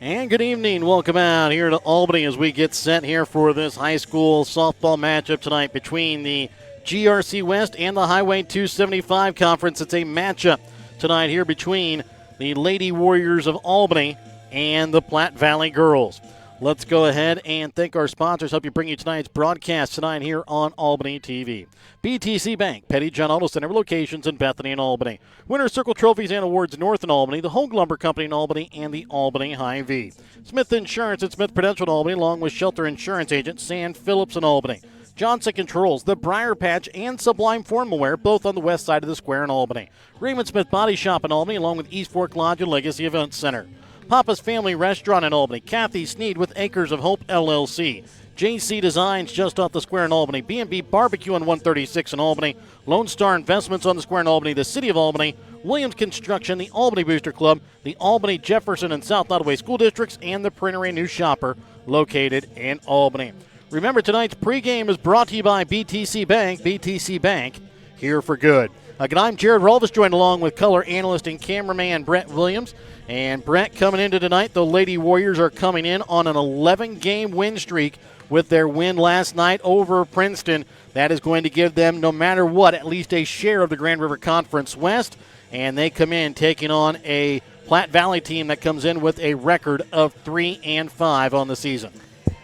And good evening. Welcome out here to Albany as we get set here for this high school softball matchup tonight between the GRC West and the Highway 275 Conference. It's a matchup tonight here between the Lady Warriors of Albany and the Platte Valley Girls. Let's go ahead and thank our sponsors. Help you bring you tonight's broadcast tonight here on Albany TV. BTC Bank, Petty John Auto Center locations in Bethany and Albany. Winner's Circle Trophies and Awards North in Albany, the Hogue Lumber Company in Albany, and the Albany Hy-Vee. Smith Insurance and Smith Prudential in Albany, along with Shelter Insurance Agent Sam Phillips in Albany. Johnson Controls, the Briar Patch, and Sublime Formal Wear, both on the west side of the square in Albany. Raymond Smith Body Shop in Albany, along with East Fork Lodge and Legacy Event Center. Papa's Family Restaurant in Albany. Kathy Sneed with Acres of Hope LLC. JC Designs just off the square in Albany. B&B Barbecue on 136 in Albany. Lone Star Investments on the square in Albany. The City of Albany. Williams Construction. The Albany Booster Club. The Albany, Jefferson, and South Nottoway School Districts. And the Printery New Shopper located in Albany. Remember, tonight's pregame is brought to you by BTC Bank. BTC Bank, here for good. Again, I'm Jared Rolvis, joined along with color analyst and cameraman Brett Williams. And Brett, coming into tonight, the Lady Warriors are coming in on an 11-game win streak with their win last night over Princeton. That is going to give them, no matter what, at least a share of the Grand River Conference West. And they come in taking on a Platte Valley team that comes in with a record of 3-5 on the season.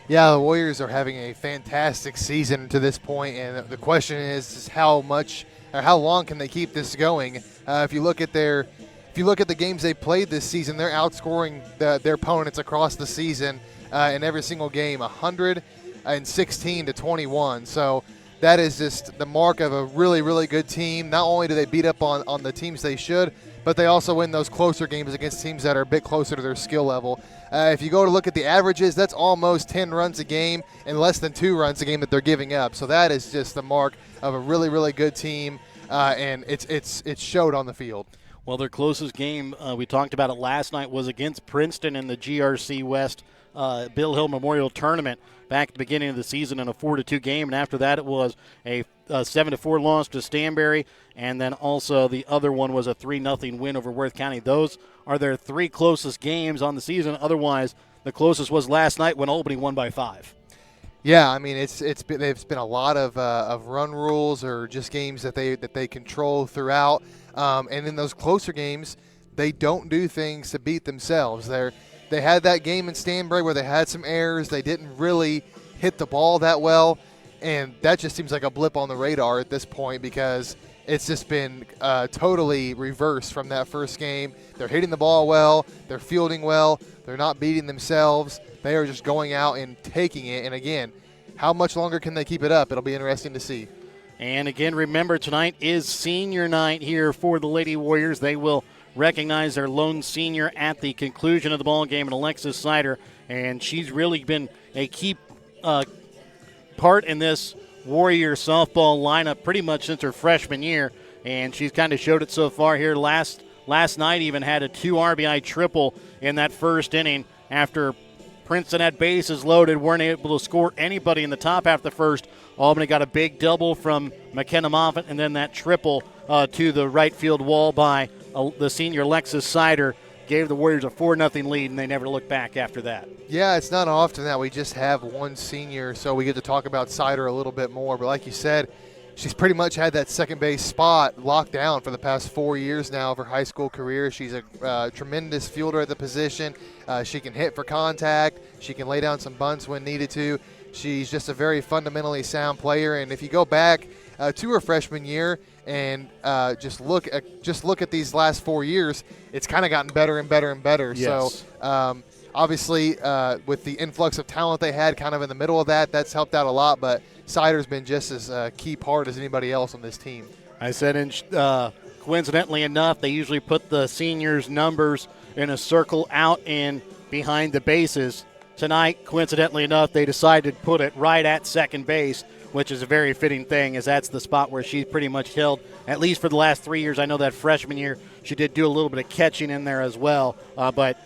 Yeah, the Warriors are having a fantastic season to this point, and the question is how much or how long can they keep this going? If you look at the games they played this season, they're outscoring their opponents across the season in every single game, 116 to 21. So that is just the mark of a really, really good team. Not only do they beat up on the teams they should, but they also win those closer games against teams that are a bit closer to their skill level. If you go to look at the averages, that's almost 10 runs a game and less than 2 runs a game that they're giving up. So that is just the mark of a really, really good team, and it's showed on the field. Well, their closest game, we talked about it last night, was against Princeton in the GRC West Bill Hill Memorial Tournament back at the beginning of the season in a 4-2 game. And after that, it was a 7-4 loss to Stanberry. And then also the other one was a 3-0 win over Worth County. Those are their 3 closest games on the season. Otherwise, the closest was last night when Albany won by 5. Yeah, I mean it's been a lot of run rules or just games that they control throughout, and in those closer games, they don't do things to beat themselves. They had that game in Stanberry where they had some errors. They didn't really hit the ball that well, and that just seems like a blip on the radar at this point because it's just been totally reversed from that first game. They're hitting the ball well. They're fielding well. They're not beating themselves. They are just going out and taking it. And, again, how much longer can they keep it up? It'll be interesting to see. And, again, remember, tonight is senior night here for the Lady Warriors. They will recognize their lone senior at the conclusion of the ball game, and Alexis Sider. And she's really been a key part in this Warrior softball lineup pretty much since her freshman year, and she's kind of showed it so far here. Last night even had a 2 RBI triple in that first inning after Princeton had bases loaded, weren't able to score anybody in the top half of the first. Albany got a big double from McKenna Moffitt, and then that triple to the right field wall by the senior Alexis Sider gave the Warriors a 4-0 lead, and they never looked back after that. Yeah, it's not often that we just have one senior, so we get to talk about Sider a little bit more. But like you said, she's pretty much had that second base spot locked down for the past 4 years now of her high school career. She's a tremendous fielder at the position. She can hit for contact. She can lay down some bunts when needed to. She's just a very fundamentally sound player. And if you go back to her freshman year and just look at these last 4 years, it's kind of gotten better and better and better. Yes. So obviously with the influx of talent they had kind of in the middle of that's helped out a lot. But Sider's been just as a key part as anybody else on this team. I said, coincidentally enough, they usually put the seniors' numbers in a circle out and behind the bases. Tonight, coincidentally enough, they decided to put it right at second base, which is a very fitting thing, as that's the spot where she's pretty much held, at least for the last 3 years. I know that freshman year she did do a little bit of catching in there as well, but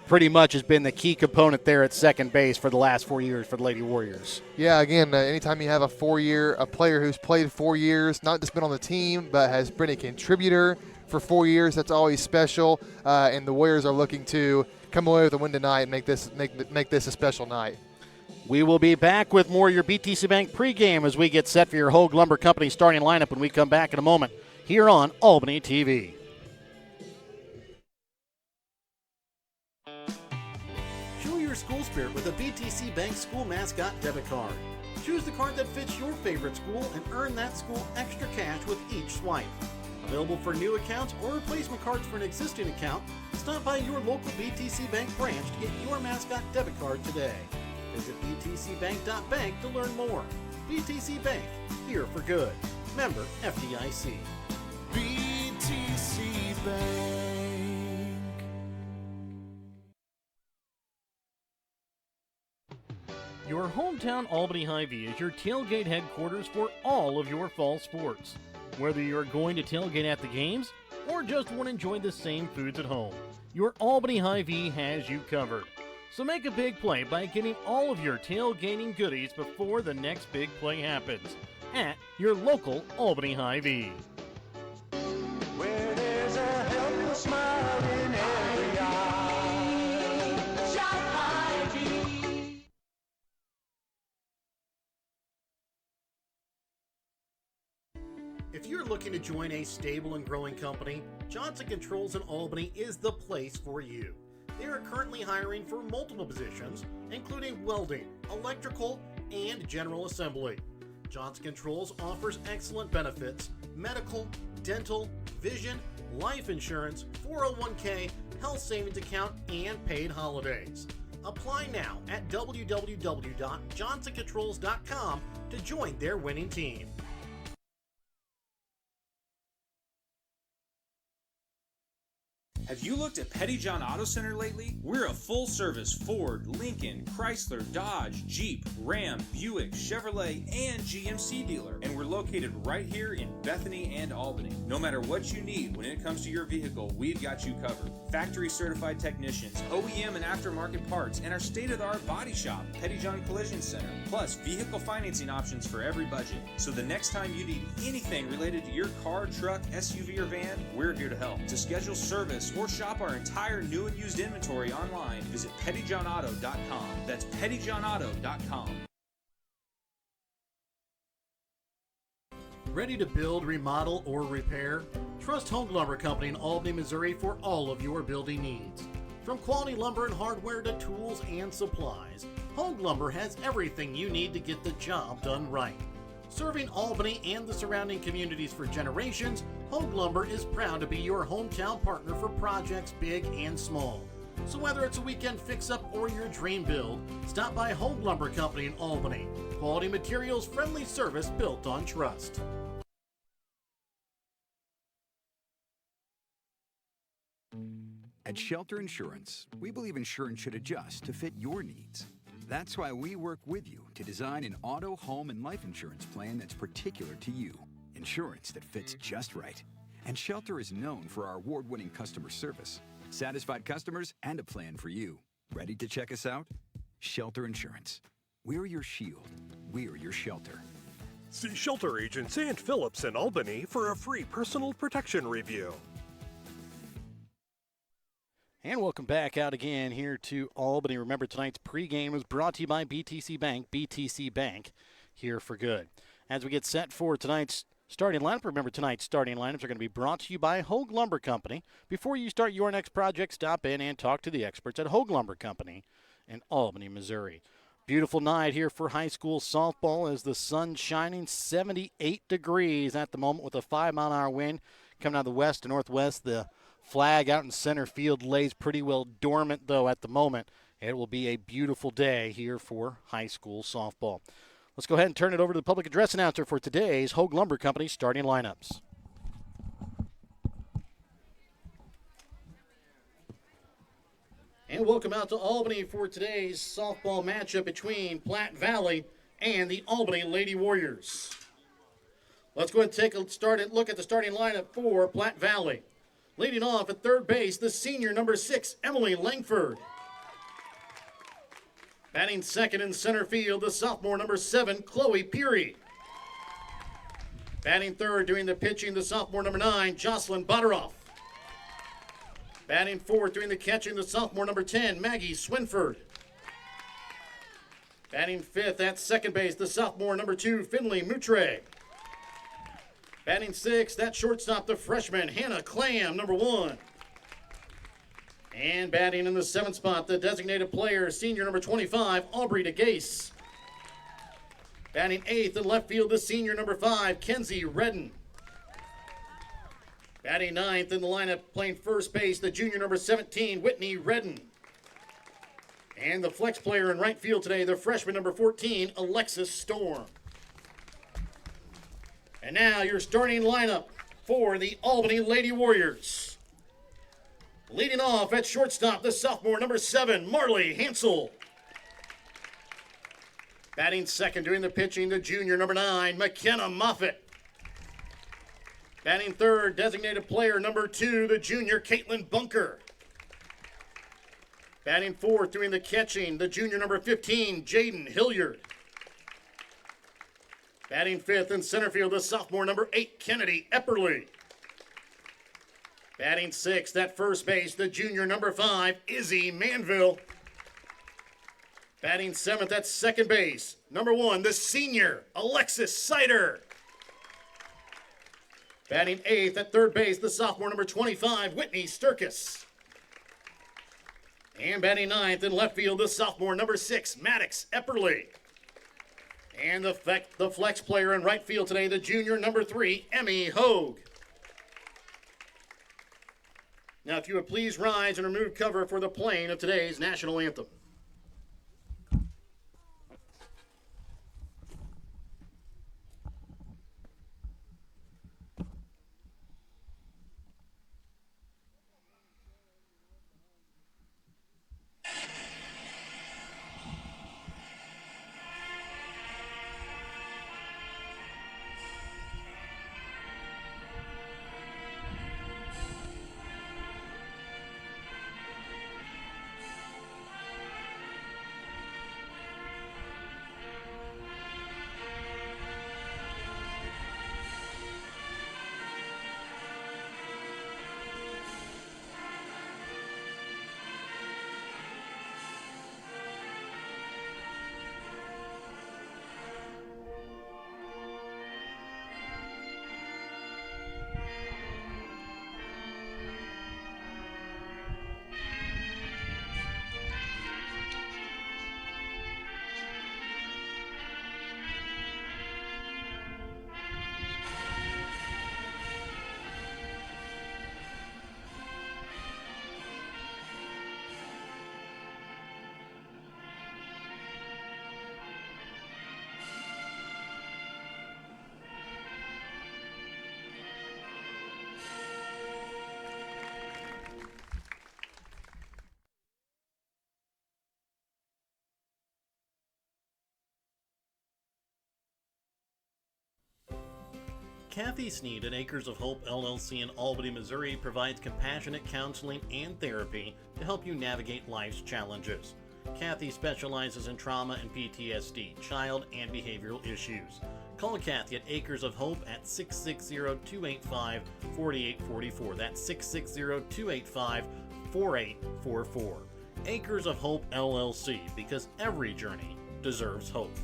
pretty much has been the key component there at second base for the last 4 years for the Lady Warriors. Yeah, again, anytime you have a player who's played 4 years, not just been on the team, but has been a contributor for 4 years, that's always special. And the Warriors are looking to come away with a win tonight and make this a special night. We will be back with more of your BTC Bank pregame as we get set for your Hogue Lumber Company starting lineup when we come back in a moment here on Albany TV. Show your school spirit with a BTC Bank school mascot debit card. Choose the card that fits your favorite school and earn that school extra cash with each swipe. Available for new accounts or replacement cards for an existing account, stop by your local BTC Bank branch to get your mascot debit card today. Visit btcbank.bank to learn more. BTC Bank, here for good. Member FDIC. BTC Bank. Your hometown Albany Hy-Vee is your tailgate headquarters for all of your fall sports. Whether you're going to tailgate at the games or just want to enjoy the same foods at home, your Albany Hy-Vee has you covered. So make a big play by getting all of your tailgating goodies before the next big play happens at your local Albany Hy-Vee. Where there's a helpful smile in every eye. Shop Hy-Vee. If you're looking to join a stable and growing company, Johnson Controls in Albany is the place for you. They are currently hiring for multiple positions, including welding, electrical, and general assembly. Johnson Controls offers excellent benefits: medical, dental, vision, life insurance, 401k, health savings account, and paid holidays. Apply now at www.johnsoncontrols.com to join their winning team. Have you looked at Pettyjohn Auto Center lately? We're a full-service Ford, Lincoln, Chrysler, Dodge, Jeep, Ram, Buick, Chevrolet, and GMC dealer. And we're located right here in Bethany and Albany. No matter what you need when it comes to your vehicle, we've got you covered. Factory-certified technicians, OEM and aftermarket parts, and our state-of-the-art body shop, Pettyjohn Collision Center. Plus, vehicle financing options for every budget. So the next time you need anything related to your car, truck, SUV, or van, we're here to help. To schedule service or shop our entire new and used inventory online, visit pettyjohnauto.com. That's pettyjohnauto.com. Ready to build, remodel, or repair? Trust Hogue Lumber Company in Albany, Missouri for all of your building needs. From quality lumber and hardware to tools and supplies, Hogue Lumber has everything you need to get the job done right. Serving Albany and the surrounding communities for generations, Hogue Lumber is proud to be your hometown partner for projects big and small. So whether it's a weekend fix-up or your dream build, stop by Hogue Lumber Company in Albany. Quality materials, friendly service built on trust. At Shelter Insurance, we believe insurance should adjust to fit your needs. That's why we work with you to design an auto, home, and life insurance plan that's particular to you. Insurance that fits just right. And Shelter is known for our award-winning customer service, satisfied customers, and a plan for you. Ready to check us out? Shelter Insurance. We're your shield. We're your shelter. See Shelter Agent St. Phillips in Albany for a free personal protection review. And welcome back out again here to Albany. Remember, tonight's pregame is brought to you by BTC Bank. BTC Bank, here for good. As we get set for tonight's starting lineup, remember tonight's starting lineups are going to be brought to you by Hogue Lumber Company. Before you start your next project, stop in and talk to the experts at Hogue Lumber Company in Albany, Missouri. Beautiful night here for high school softball as the sun's shining, 78 degrees at the moment with a 5-mile-an-hour wind coming out of the west to northwest. The flag out in center field lays pretty well dormant, though, at the moment. It will be a beautiful day here for high school softball. Let's go ahead and turn it over to the public address announcer for today's Hogue Lumber Company starting lineups. And welcome out to Albany for today's softball matchup between Platte Valley and the Albany Lady Warriors. Let's go ahead and take a look at the starting lineup for Platte Valley. Leading off at third base, the senior number 6, Emily Langford. Batting second in center field, the sophomore number 7, Chloe Peary. Batting third, doing the pitching, the sophomore number 9, Jocelyn Butteroff. Batting fourth, doing the catching, the sophomore number 10, Maggie Swinford. Batting fifth at second base, the sophomore number 2, Finley Moutre. Batting sixth, that shortstop, the freshman, Hannah Clam, number 1. And batting in the 7th spot, the designated player, senior number 25, Aubrey DeGase. Batting 8th in left field, the senior number 5, Kenzie Redden. Batting 9th in the lineup, playing first base, the junior number 17, Whitney Redden. And the flex player in right field today, the freshman number 14, Alexis Storm. And now your starting lineup for the Albany Lady Warriors. Leading off at shortstop, the sophomore number 7, Marley Hansel. Batting second, doing the pitching, the junior number 9, McKenna Moffitt. Batting third, designated player number 2, the junior Caitlin Bunker. Batting fourth, doing the catching, the junior number 15, Jaden Hilliard. Batting fifth in center field, the sophomore number 8, Kennedy Epperly. Batting sixth at first base, the junior number 5, Izzy Manville. Batting seventh at second base, number 1, the senior, Alexis Sider. Batting 8th at third base, the sophomore number 25, Whitney Sturkis. And batting 9th in left field, the sophomore number 6, Maddox Epperly. And the flex player in right field today, the junior number 3, Emmy Hogue. Now, if you would please rise and remove cover for the playing of today's national anthem. Kathy Sneed at Acres of Hope LLC in Albany, Missouri provides compassionate counseling and therapy to help you navigate life's challenges. Kathy specializes in trauma and PTSD, child and behavioral issues. Call Kathy at Acres of Hope at 660-285-4844. That's 660-285-4844. Acres of Hope LLC, because every journey deserves hope.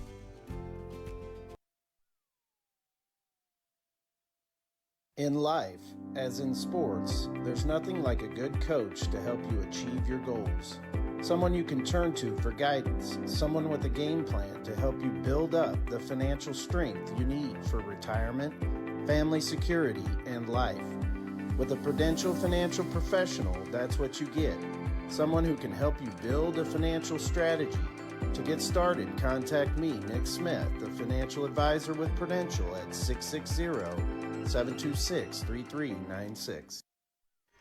In life, as in sports, there's nothing like a good coach to help you achieve your goals. Someone you can turn to for guidance, someone with a game plan to help you build up the financial strength you need for retirement, family security, and life. With a Prudential financial professional, that's what you get. Someone who can help you build a financial strategy. To get started, contact me, Nick Smith, the financial advisor with Prudential at 660-726-3396.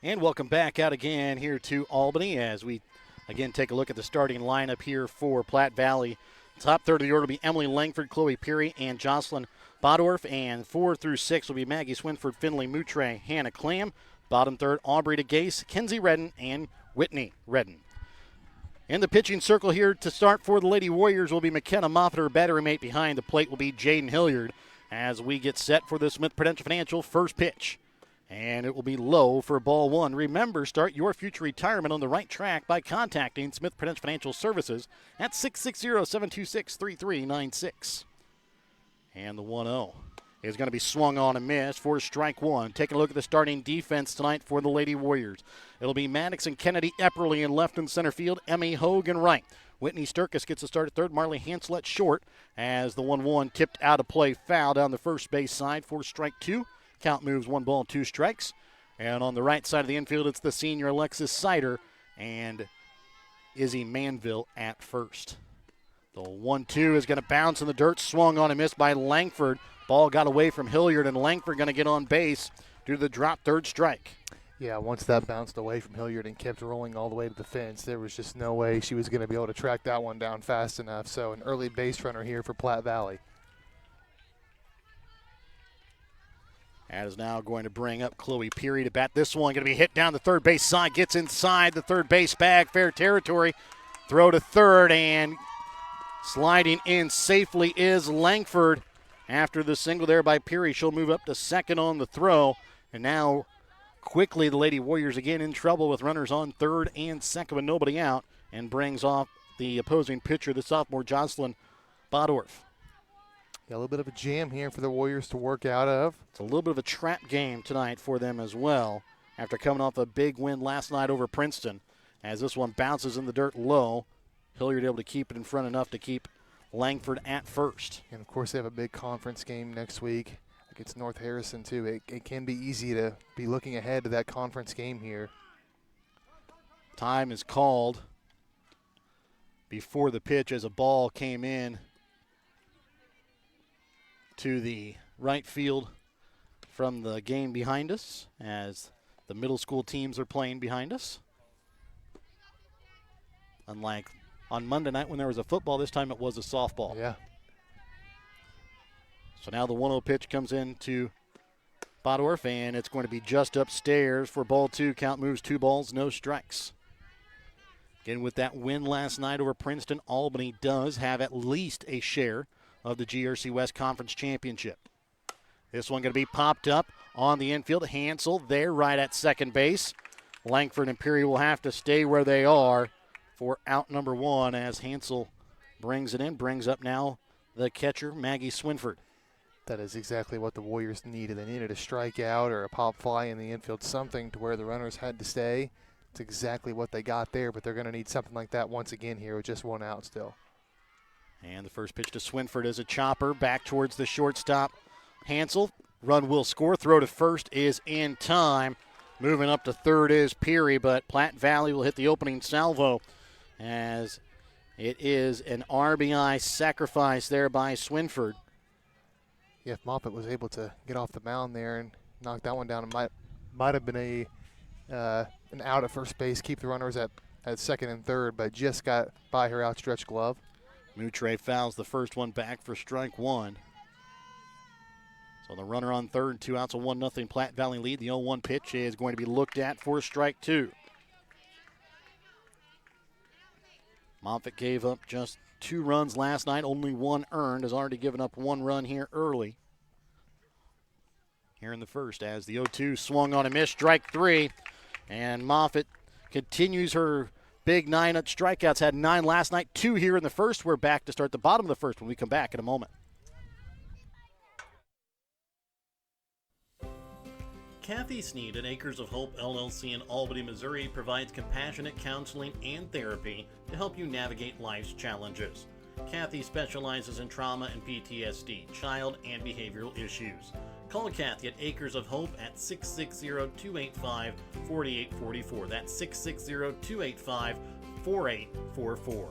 And welcome back out again here to Albany as we again take a look at the starting lineup here for Platte Valley. Top third of the order will be Emily Langford, Chloe Peary, and Jocelyn Bodorf. And 4 through 6 will be Maggie Swinford, Finley Moutre, Hannah Clam. Bottom third, Aubrey DeGase, Kenzie Redden, and Whitney Redden. In the pitching circle here to start for the Lady Warriors will be McKenna Moffitt. Her battery mate behind the plate will be Jaden Hilliard as we get set for the Smith Prudential Financial first pitch. And it will be low for ball one. Remember, start your future retirement on the right track by contacting Smith Prudential Financial Services at 660-726-3396. And the 1-0 is going to be swung on and missed for strike one. Taking a look at the starting defense tonight for the Lady Warriors. It'll be Maddox and Kennedy Epperly in left and center field. Emmy Hogan right. Whitney Sturkis gets a start at third. Marley Hansel at short as the 1-1 tipped out of play, foul down the first base side for strike two. Count moves 1 ball, 2 strikes. And on the right side of the infield, it's the senior Alexis Sider and Izzy Manville at first. The 1-2 is going to bounce in the dirt, swung on and missed by Langford. Ball got away from Hilliard, and Langford going to get on base due to the drop, third strike. Yeah, once that bounced away from Hilliard and kept rolling all the way to the fence, there was just no way she was going to be able to track that one down fast enough. So an early base runner here for Platte Valley. That is now going to bring up Chloe Peary to bat this one. Going to be hit down the third base side. Gets inside the third base bag. Fair territory. Throw to third, and sliding in safely is Langford. After the single there by Peary, she'll move up to second on the throw. And now quickly the Lady Warriors again in trouble with runners on third and second with nobody out, and brings off the opposing pitcher, the sophomore Jocelyn Bodorf. Yeah, a little bit of a jam here for the Warriors to work out of. It's a little bit of a trap game tonight for them as well after coming off a big win last night over Princeton. As this one bounces in the dirt low, Hilliard able to keep it in front enough to keep Langford at first. And, of course, they have a big conference game next week against North Harrison, too. It can be easy to be looking ahead to that conference game here. Time is called before the pitch as a ball came in to the right field from the game behind us as the middle school teams are playing behind us. Unlike on Monday night when there was a football, this time it was a softball. Yeah. So now the 1-0 pitch comes in to Bodorf, and it's going to be just upstairs for ball two. Count moves 2 balls, no strikes. Again, with that win last night over Princeton, Albany does have at least a share of the GRC West Conference Championship. This one going to be popped up on the infield. Hansel there right at second base. Langford and Peary will have to stay where they are for out number 1 as Hansel brings it in, brings up now the catcher, Maggie Swinford. That is exactly what the Warriors needed. They needed a strikeout or a pop fly in the infield, something to where the runners had to stay. It's exactly what they got there, but they're going to need something like that once again here with just 1 out still. And the first pitch to Swinford is a chopper back towards the shortstop. Hansel, run will score. Throw to first is in time. Moving up to third is Peary, but Platte Valley will hit the opening salvo as it is an RBI sacrifice there by Swinford. Yeah, if Moffitt was able to get off the mound there and knock that one down, it might have been an out at first base, keep the runners at second and third, but just got by her outstretched glove. Moutre fouls the first one back for strike 1. So the runner on third, 2 outs, a 1-0 Platte Valley lead. The 0-1 pitch is going to be looked at for strike 2. Moffitt gave up just 2 runs last night, only 1 earned, has already given up 1 run here early. Here in the first as the 0-2 swung on a miss, strike 3. And Moffitt continues her big 9 strikeouts, had 9 last night, 2 here in the first. We're back to start the bottom of the first when we come back in a moment. Kathy Sneed at Acres of Hope LLC in Albany, Missouri provides compassionate counseling and therapy to help you navigate life's challenges. Kathy specializes in trauma and PTSD, child and behavioral issues. Call Kathy at Acres of Hope at 660-285-4844. That's 660-285-4844.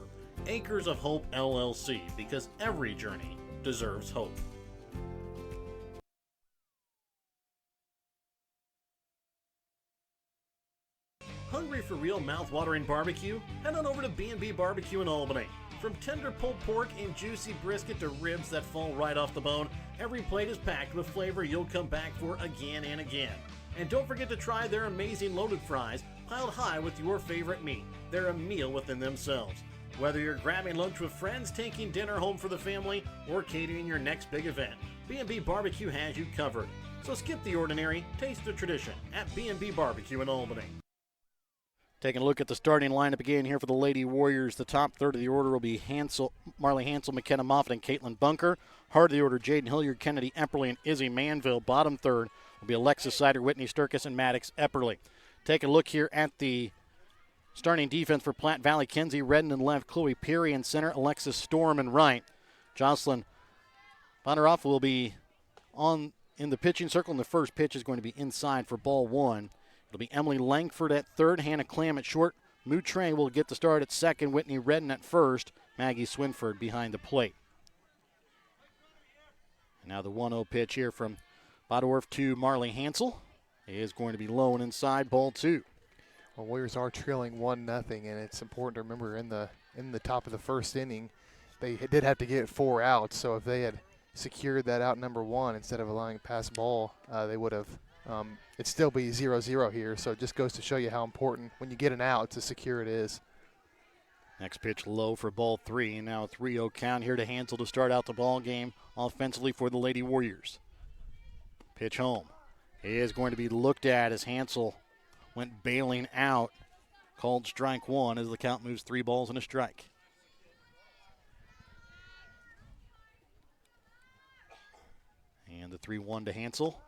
Acres of Hope LLC, because every journey deserves hope. Hungry for real mouth-watering barbecue? Head on over to B&B Barbecue in Albany. From tender pulled pork and juicy brisket to ribs that fall right off the bone, every plate is packed with flavor you'll come back for again and again. And don't forget to try their amazing loaded fries, piled high with your favorite meat. They're a meal within themselves. Whether you're grabbing lunch with friends, taking dinner home for the family, or catering your next big event, B&B Barbecue has you covered. So skip the ordinary, taste the tradition at B&B Barbecue in Albany. Taking a look at the starting lineup again here for the Lady Warriors. The top third of the order will be Marley Hansel, McKenna Moffitt, and Caitlin Bunker. Heart of the order, Jaden Hilliard, Kennedy Epperly, and Izzy Manville. Bottom third will be Alexis Sider, Whitney Sturkis, and Maddox Epperly. Take a look here at the starting defense for Platte Valley. Kenzie Redden in left, Chloe Peary in center, Alexis Storm in right. Jocelyn Bonneroff will be in the pitching circle, and the first pitch is going to be inside for ball one. It'll be Emily Langford at third, Hannah Clam at short. Moutre will get the start at second, Whitney Redden at first, Maggie Swinford behind the plate. And now the 1-0 pitch here from Bodorf to Marley Hansel is going to be low and inside, ball two. Well, Warriors are trailing 1-0, and it's important to remember in the top of the first inning, they did have to get 4 outs. So if they had secured that out number one instead of allowing pass ball, they would have. It'd still be 0-0 here. So it just goes to show you how important when you get an out to secure it is. Next pitch low for ball three, and now a 3-0 count here to Hansel to start out the ball game offensively for the Lady Warriors. Pitch home. It is going to be looked at as Hansel went bailing out. Called strike one as the count moves 3 balls and a strike. And the 3-1 to Hansel.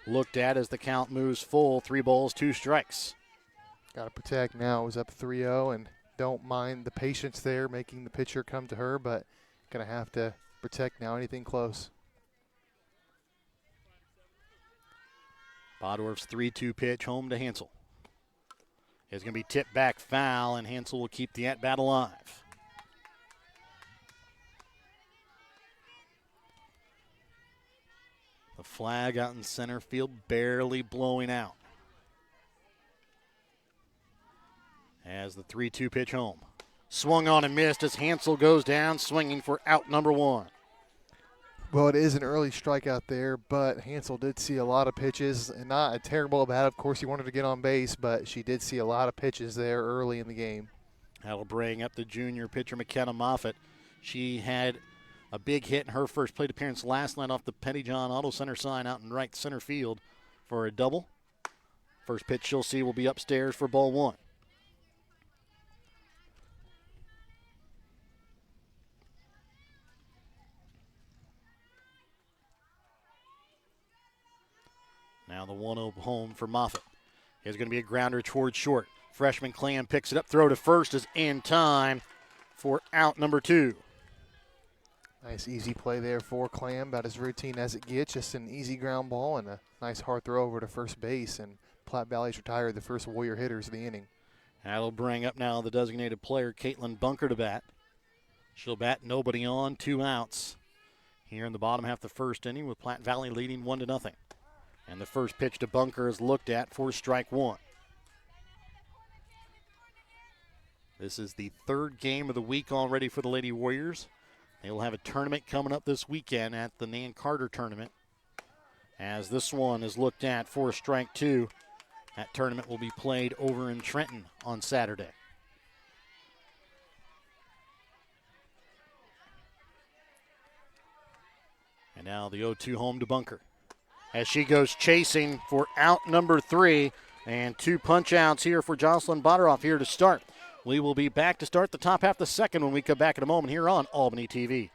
Looked at as the count moves full. 3 balls, 2 strikes. Got to protect now. It was up 3-0, and don't mind the patience there, making the pitcher come to her, but going to have to protect now anything close. Bodorf's 3-2 pitch home to Hansel. It's going to be tipped back foul, and Hansel will keep the at-bat alive. The flag out in center field barely blowing out. As the 3-2 pitch home. Swung on and missed as Hansel goes down swinging for out number 1. Well, it is an early strikeout there, but Hansel did see a lot of pitches, and not a terrible at bat. Of course, he wanted to get on base, but she did see a lot of pitches there early in the game. That'll bring up the junior pitcher, McKenna Moffitt. She had a big hit in her first plate appearance last night off the Pettyjohn Auto Center sign out in right center field for a double. First pitch she'll see will be upstairs for ball 1. Now the 1-0 home for Moffitt. Here's going to be a grounder towards short. Freshman Clam picks it up. Throw to first is in time for out number 2. Nice easy play there for Clam, about as routine as it gets. Just an easy ground ball and a nice hard throw over to first base. And Platte Valley's retired the first Warrior hitters of the inning. That'll bring up now the designated player, Caitlin Bunker, to bat. She'll bat nobody on, 2 outs here in the bottom half of the first inning with Platte Valley leading 1-0. And the first pitch to Bunker is looked at for strike 1. This is the 3rd game of the week already for the Lady Warriors. They will have a tournament coming up this weekend at the Nan Carter tournament. As this one is looked at for strike 2. That tournament will be played over in Trenton on Saturday. And now the 0-2 home to Bunker. As she goes chasing for out number 3, and 2 punch outs here for Jocelyn Bodoroff here to start. We will be back to start the top half of the second when we come back in a moment here on Albany TV.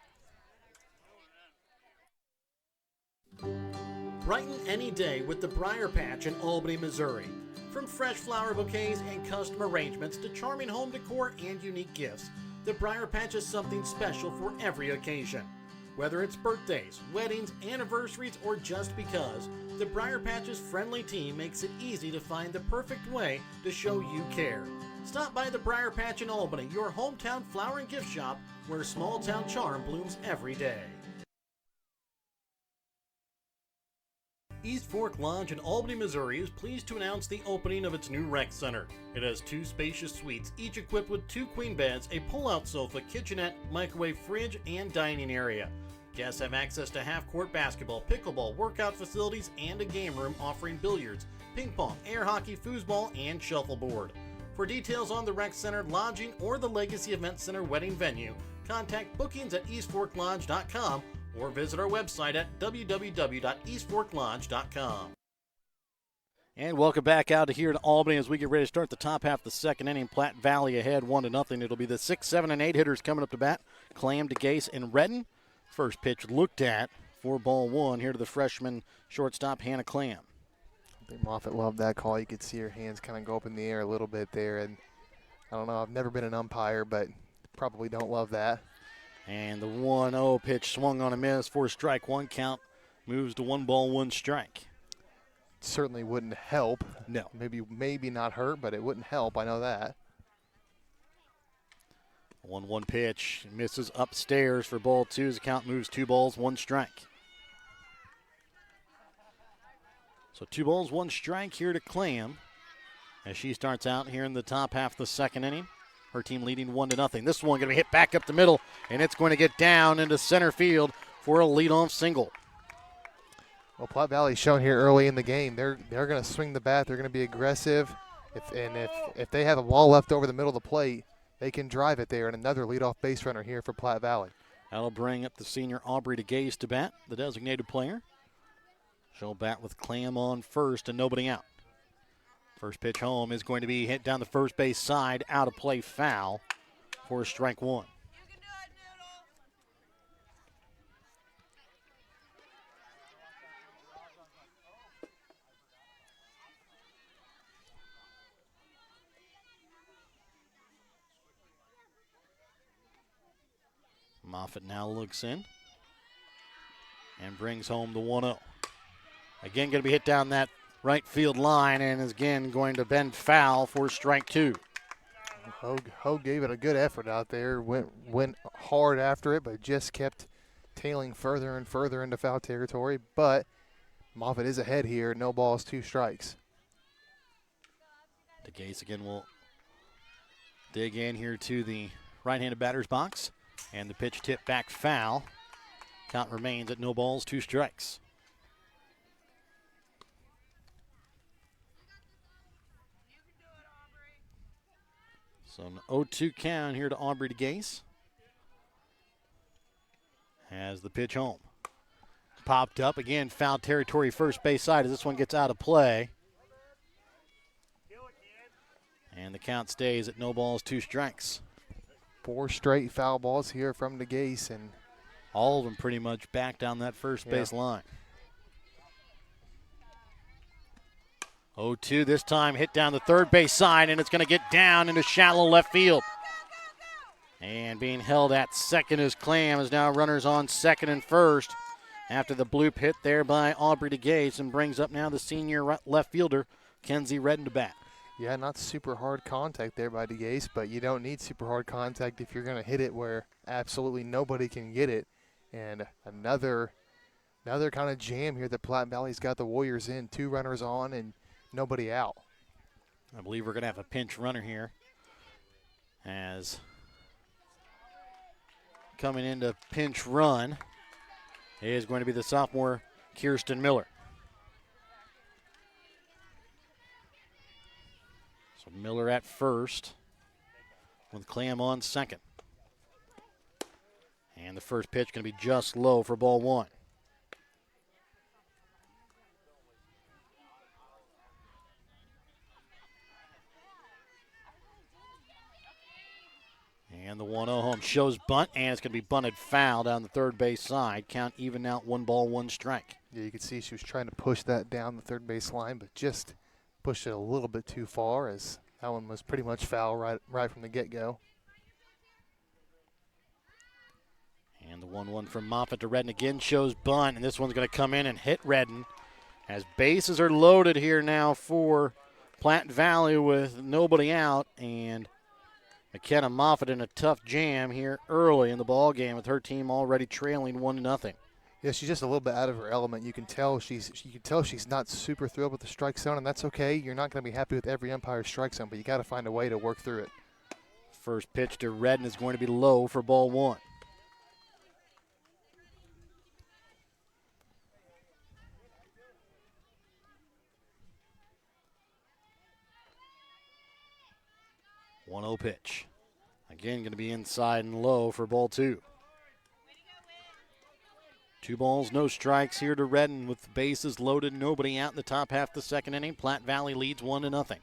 Brighten any day with the Briar Patch in Albany, Missouri. From fresh flower bouquets and custom arrangements to charming home decor and unique gifts, the Briar Patch is something special for every occasion. Whether it's birthdays, weddings, anniversaries, or just because, the Briar Patch's friendly team makes it easy to find the perfect way to show you care. Stop by the Briar Patch in Albany, your hometown flower and gift shop where small town charm blooms every day. East Fork Lodge in Albany, Missouri is pleased to announce the opening of its new rec center. It has 2 spacious suites, each equipped with 2 queen beds, a pull-out sofa, kitchenette, microwave fridge, and dining area. Guests have access to half-court basketball, pickleball, workout facilities, and a game room offering billiards, ping pong, air hockey, foosball, and shuffleboard. For details on the rec center, lodging, or the Legacy Event Center wedding venue, contact bookings at eastforklodge.com or visit our website at www.eastforklodge.com. And welcome back out to here to Albany as we get ready to start the top half of the second inning. Platte Valley ahead 1-0. It'll be the 6, 7, and 8 hitters coming up to bat. Clam, DeGase, and Redden. First pitch looked at for ball one here to the freshman shortstop, Hannah Clam. I think Moffitt loved that call. You could see her hands kind of go up in the air a little bit there. And I don't know, I've never been an umpire, but probably don't love that. And the 1-0 pitch swung on a miss for strike one. Count moves to 1-1 strike. Certainly wouldn't help. No. Maybe not hurt, but it wouldn't help. I know that. 1-1 pitch misses upstairs for ball two as the count moves 2-1 strike. So 2-1 strike here to Clam as she starts out here in the top half of the second inning. Her team leading 1-0. This one going to be hit back up the middle, and it's going to get down into center field for a leadoff single. Well, Platte Valley's shown here early in the game. They're going to swing the bat. They're going to be aggressive. If they have a ball left over the middle of the plate, they can drive it there. And another leadoff base runner here for Platte Valley. That'll bring up the senior Aubrey DeGase to bat, the designated player. She'll bat with Clam on first and nobody out. First pitch home is going to be hit down the first base side, out of play, foul for strike one. Moffitt now looks in and brings home the 1-0. Again, going to be hit down that right field line and is again going to bend foul for strike two. Hogue gave it a good effort out there, went hard after it, but just kept tailing further and further into foul territory. But Moffitt is ahead here, no balls, 2 strikes. DeGase again will dig in here to the right-handed batter's box. And the pitch tipped back foul. Count remains at no balls, 2 strikes. So an 0-2 count here to Aubrey DeGase. Has the pitch home. Popped up again, foul territory first base side as this one gets out of play. And the count stays at no balls, 2 strikes. 4 straight foul balls here from DeGase, and all of them pretty much back down that first base line. 0-2 this time, hit down the third base side, and it's going to get down into shallow left field. And being held at second is Clam, as now runners on second and first after the bloop hit there by Aubrey DeGase, and brings up now the senior left fielder, Kenzie Redden, to bat. Yeah, not super hard contact there by DeGase, but you don't need super hard contact if you're going to hit it where absolutely nobody can get it. And another kind of jam here that Platte Valley's got the Warriors in. 2 runners on and nobody out. I believe we're going to have a pinch runner here, as coming into pinch run is going to be the sophomore Kirsten Miller. So Miller at first with Clam on second. And the first pitch going to be just low for ball one. And the 1-0 home shows bunt, and it's going to be bunted foul down the third base side. Count even out, 1-1 strike. Yeah, you could see she was trying to push that down the third base line, but just pushed it a little bit too far, as that one was pretty much foul right from the get-go. And the 1-1 from Moffitt to Redden again shows bunt, and this one's going to come in and hit Redden, as bases are loaded here now for Platte Valley with nobody out, and McKenna Moffitt in a tough jam here early in the ball game with her team already trailing 1-0. Yeah, she's just a little bit out of her element. You can tell she's not super thrilled with the strike zone, and that's okay. You're not going to be happy with every umpire's strike zone, but you got to find a way to work through it. First pitch to Redden is going to be low for ball one. One 0 pitch. Again, going to be inside and low for ball two. 2 balls, no strikes here to Redden with the bases loaded, nobody out in the top half of the second inning. Platte Valley leads 1-0.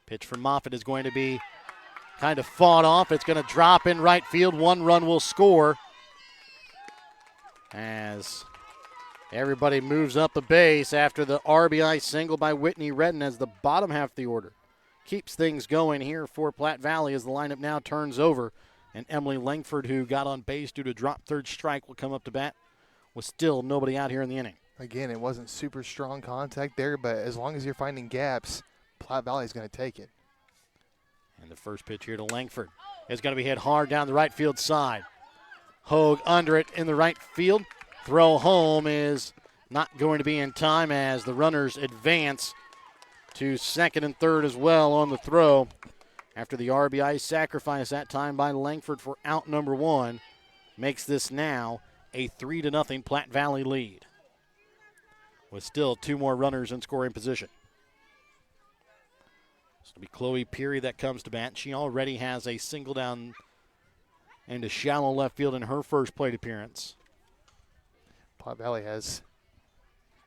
Pitch from Moffitt is going to be kind of fought off. It's going to drop in right field. 1 run will score as everybody moves up the base after the RBI single by Whitney Redden as the bottom half of the order keeps things going here for Platte Valley as the lineup now turns over. And Emily Langford, who got on base due to drop third strike, will come up to bat with still nobody out here in the inning. Again, it wasn't super strong contact there, but as long as you're finding gaps, Platte Valley is going to take it. And the first pitch here to Langford is going to be hit hard down the right field side. Hogue under it in the right field. Throw home is not going to be in time as the runners advance to second and third as well on the throw. After the RBI sacrifice that time by Langford for out number 1, makes this now a 3-0 Platte Valley lead, with still 2 more runners in scoring position. So it'll be Chloe Peary that comes to bat. She already has a single down into shallow left field in her first plate appearance. Platte Valley has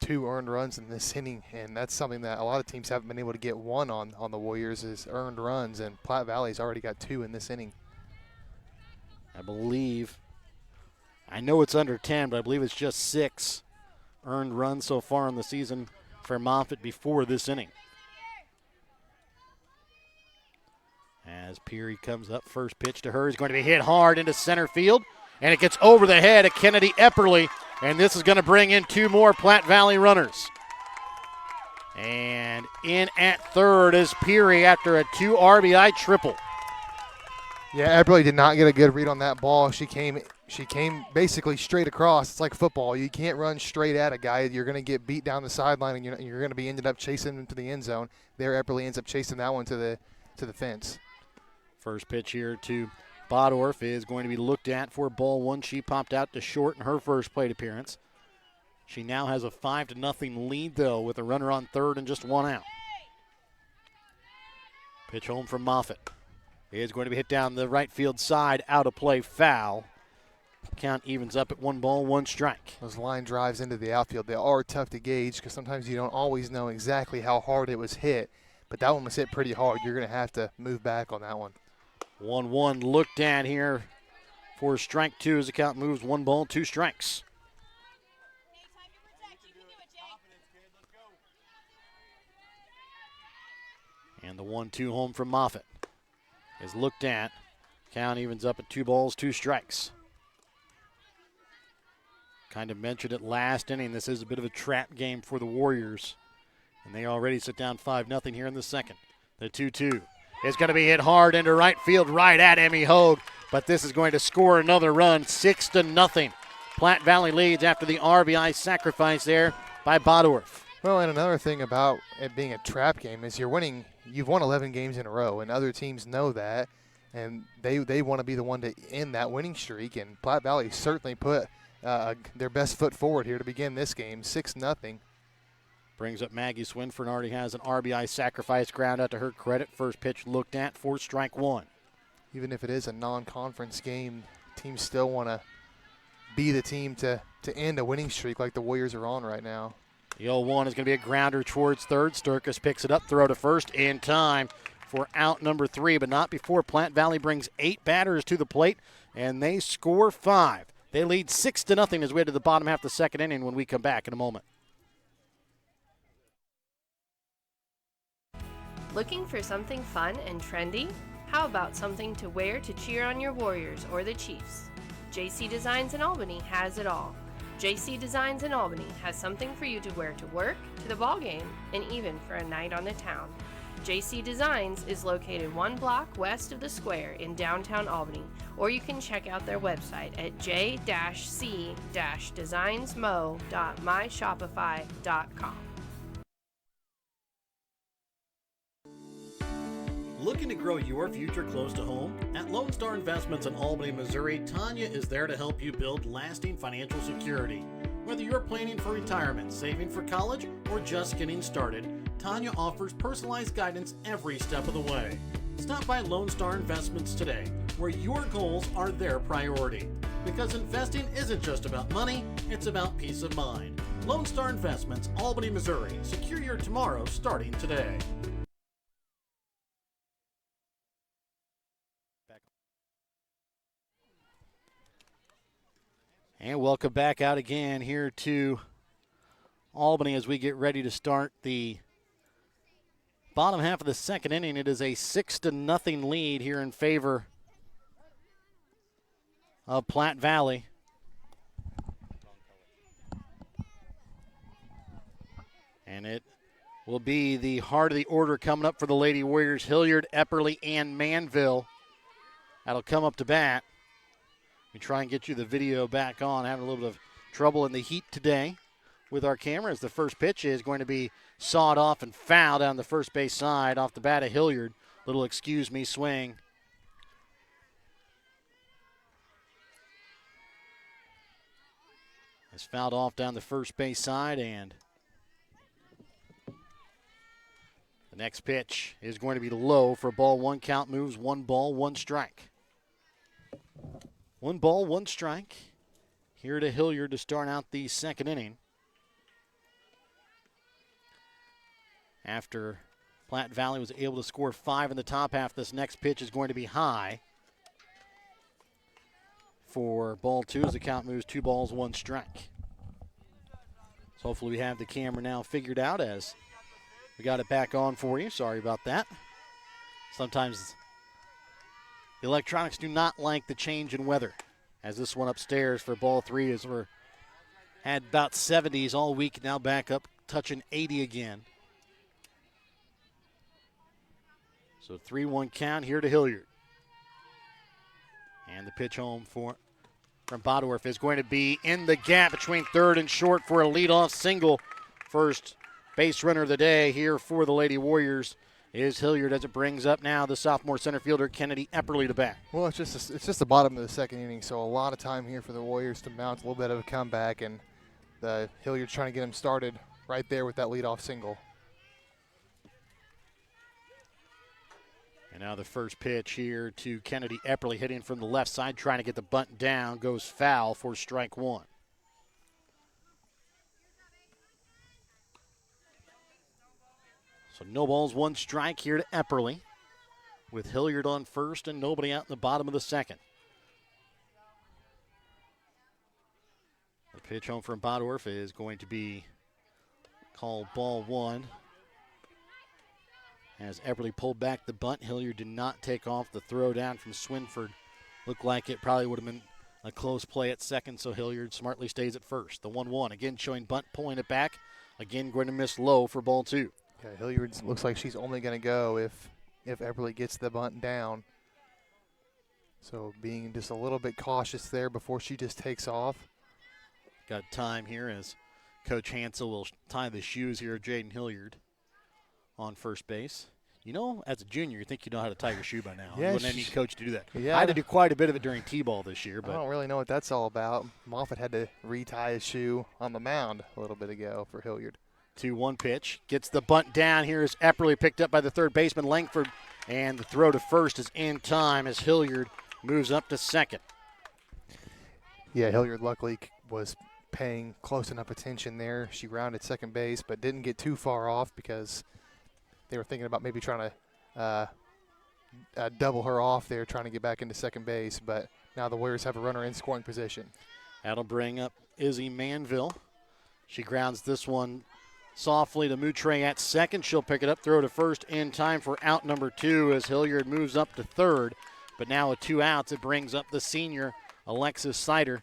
2 earned runs in this inning, and that's something that a lot of teams haven't been able to get one on the Warriors is earned runs, and Platte Valley's already got 2 in this inning. I know it's under 10, but I believe it's just 6 earned runs so far in the season for Moffitt before this inning. As Peary comes up, first pitch to her is going to be hit hard into center field, and it gets over the head of Kennedy Epperly, and this is going to bring in 2 more Platte Valley runners. And in at third is Peary after a 2 RBI triple. Yeah, Epperly did not get a good read on that ball. She came basically straight across. It's like football. You can't run straight at a guy. You're going to get beat down the sideline, and you're going to be ended up chasing him to the end zone. There, Epperly ends up chasing that one to the fence. First pitch here to Bodorf is going to be looked at for ball 1. She popped out to short in her first plate appearance. She now has a 5-0 lead, though, with a runner on third and just 1 out. Pitch home from Moffitt. Is going to be hit down the right field side, out of play, foul. Count evens up at 1 ball, 1 strike. Those line drives into the outfield, they are tough to gauge because sometimes you don't always know exactly how hard it was hit, but that one was hit pretty hard. You're going to have to move back on that one. 1-1 looked at here for strike 2 as the count moves 1 ball, 2 strikes. And the 1-2 home from Moffitt is looked at. Count evens up at 2 balls, 2 strikes. Kind of mentioned it last inning. This is a bit of a trap game for the Warriors. And they already sit down 5-0 here in the second. The 2-2 is going to be hit hard into right field, right at Emmy Hogue. But this is going to score another run, 6-0. Platte Valley leads after the RBI sacrifice there by Bodorf. Well, and another thing about it being a trap game is you've won 11 games in a row, and other teams know that, and they want to be the one to end that winning streak, and Platte Valley certainly put their best foot forward here to begin this game, 6-0. Brings up Maggie Swinford, already has an RBI sacrifice ground out to her credit. First pitch looked at for strike 1. Even if it is a non-conference game, teams still want to be the team to end a winning streak like the Warriors are on right now. The 0-1 is going to be a grounder towards third. Sturkis picks it up, throw to first in time for out number 3, but not before Platte Valley brings 8 batters to the plate, and they score 5. They lead 6-0 as we head to the bottom half of the second inning when we come back in a moment. Looking for something fun and trendy? How about something to wear to cheer on your Warriors or the Chiefs? JC Designs in Albany has it all. JC Designs in Albany has something for you to wear to work, to the ball game, and even for a night on the town. JC Designs is located 1 block west of the square in downtown Albany, or you can check out their website at j-c-designsmo.myshopify.com. Looking to grow your future close to home? At Lone Star Investments in Albany, Missouri, Tanya is there to help you build lasting financial security. Whether you're planning for retirement, saving for college, or just getting started, Tanya offers personalized guidance every step of the way. Stop by Lone Star Investments today, where your goals are their priority. Because investing isn't just about money, it's about peace of mind. Lone Star Investments, Albany, Missouri. Secure your tomorrow starting today. And welcome back out again here to Albany as we get ready to start the bottom half of the second inning. It is a 6-0 lead here in favor of Platte Valley. And it will be the heart of the order coming up for the Lady Warriors: Hilliard, Epperly, and Manville. That'll come up to bat. We try and get you the video back on. Having a little bit of trouble in the heat today with our camera, as the first pitch is going to be sawed off and fouled down the first base side off the bat of Hilliard. Little excuse me swing. It's fouled off down the first base side, and the next pitch is going to be low for a ball. 1 count, moves 1 ball, 1 strike. 1 ball, 1 strike. Here to Hilliard to start out the second inning. After Platte Valley was able to score 5 in the top half, this next pitch is going to be high for ball 2 as the count moves 2 balls, 1 strike. So hopefully we have the camera now figured out as we got it back on for you. Sorry about that. Sometimes the electronics do not like the change in weather, as this one upstairs for ball 3 is we're had about 70s all week, now back up touching 80 again. So 3-1 count here to Hilliard. And the pitch home from Bodorf is going to be in the gap between third and short for a leadoff single. First base runner of the day here for the Lady Warriors is Hilliard, as it brings up now the sophomore center fielder Kennedy Epperly to bat. Well, it's just the bottom of the second inning, so a lot of time here for the Warriors to mount a little bit of a comeback, and the Hilliard's trying to get him started right there with that leadoff single. And now the first pitch here to Kennedy Epperly, hitting from the left side, trying to get the bunt down, goes foul for strike 1. So no balls, 1 strike here to Epperly, with Hilliard on first and nobody out in the bottom of the second. The pitch home from Bodorf is going to be called ball 1. As Epperly pulled back the bunt, Hilliard did not take off the throw down from Swinford. Looked like it probably would have been a close play at second, so Hilliard smartly stays at first. The 1-1, again showing bunt, pulling it back. Again going to miss low for ball 2. Yeah, Hilliard looks like she's only going to go if Epperly gets the bunt down. So being just a little bit cautious there before she just takes off. Got time here as Coach Hansel will tie the shoes here of Jaden Hilliard on first base. You know, as a junior, you think you know how to tie your shoe by now. Yeah, you wouldn't need a coach to do that. Yeah, I had to do quite a bit of it during T-ball this year. But I don't really know what that's all about. Moffitt had to retie his shoe on the mound a little bit ago for Hilliard. 2-1 pitch. Gets the bunt down. Here is Epperly, picked up by the third baseman, Langford. And the throw to first is in time as Hilliard moves up to second. Yeah, Hilliard luckily was paying close enough attention there. She rounded second base, but didn't get too far off because they were thinking about maybe trying to double her off there, trying to get back into second base. But now the Warriors have a runner in scoring position. That'll bring up Izzy Manville. She grounds this one softly to Moutre at second. She'll pick it up, throw to first in time for out number 2 as Hilliard moves up to third. But now with 2 outs, it brings up the senior, Alexis Sider.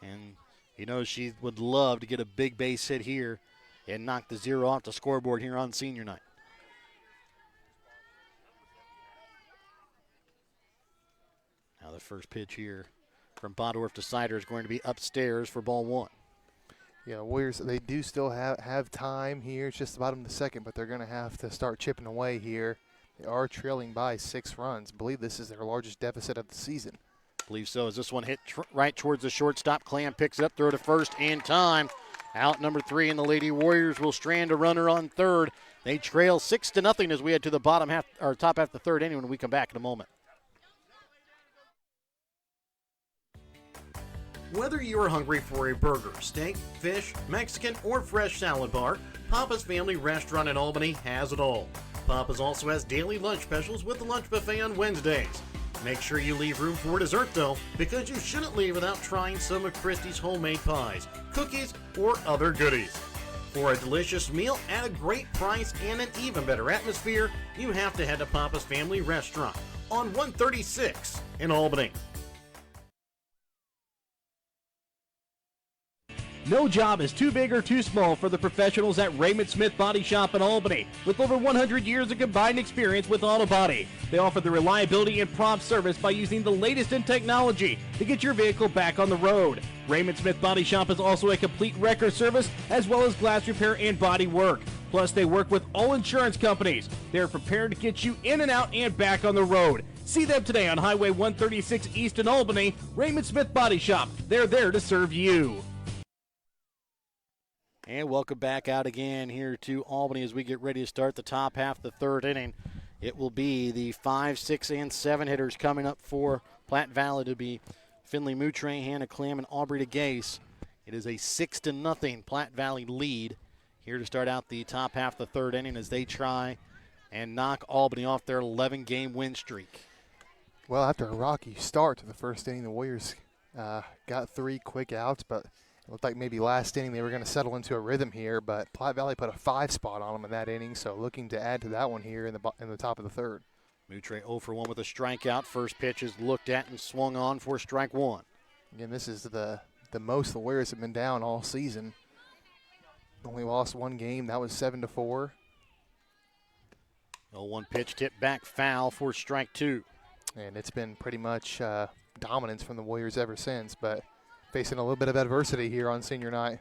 And you know she would love to get a big base hit here and knock the 0 off the scoreboard here on senior night. Now the first pitch here from Bodorf to Sider is going to be upstairs for ball 1. Yeah, the Warriors, they do still have time here. It's just the bottom of the second, but they're going to have to start chipping away here. They are trailing by 6 runs. I believe this is their largest deficit of the season. Believe so, as this one hit right towards the shortstop. Clam picks it up, throw to first in time. Out number 3, and the Lady Warriors will strand a runner on third. They trail 6-0 as we head to the bottom half, or top half the third inning when we come back in a moment. Whether you're hungry for a burger, steak, fish, Mexican, or fresh salad bar, Papa's Family Restaurant in Albany has it all. Papa's also has daily lunch specials with the lunch buffet on Wednesdays. Make sure you leave room for dessert though, because you shouldn't leave without trying some of Christie's homemade pies, cookies, or other goodies. For a delicious meal at a great price and an even better atmosphere, you have to head to Papa's Family Restaurant on 136 in Albany. No job is too big or too small for the professionals at Raymond Smith Body Shop in Albany. With over 100 years of combined experience with auto body, they offer the reliability and prompt service by using the latest in technology to get your vehicle back on the road. Raymond Smith Body Shop is also a complete record service as well as glass repair and body work. Plus, they work with all insurance companies. They're prepared to get you in and out and back on the road. See them today on Highway 136 East in Albany. Raymond Smith Body Shop. They're there to serve you. And welcome back out again here to Albany as we get ready to start the top half of the third inning. It will be the 5, 6, and 7 hitters coming up for Platte Valley to be Finley Moutre, Hannah Clam, and Aubrey DeGase. It is a 6-0 Platte Valley lead here to start out the top half of the third inning as they try and knock Albany off their 11-game win streak. Well, after a rocky start to the first inning, the Warriors got 3 quick outs, but it looked like maybe last inning they were going to settle into a rhythm here, but Platte Valley put a 5 spot on them in that inning, so looking to add to that one here in the top of the third. Moutre 0 for 1 with a strikeout. First pitch is looked at and swung on for strike 1. Again, this is the most the Warriors have been down all season. Only lost 1 game. That was 7-4. 0-1 pitch tipped back foul for strike 2. And it's been pretty much dominance from the Warriors ever since, but facing a little bit of adversity here on senior night.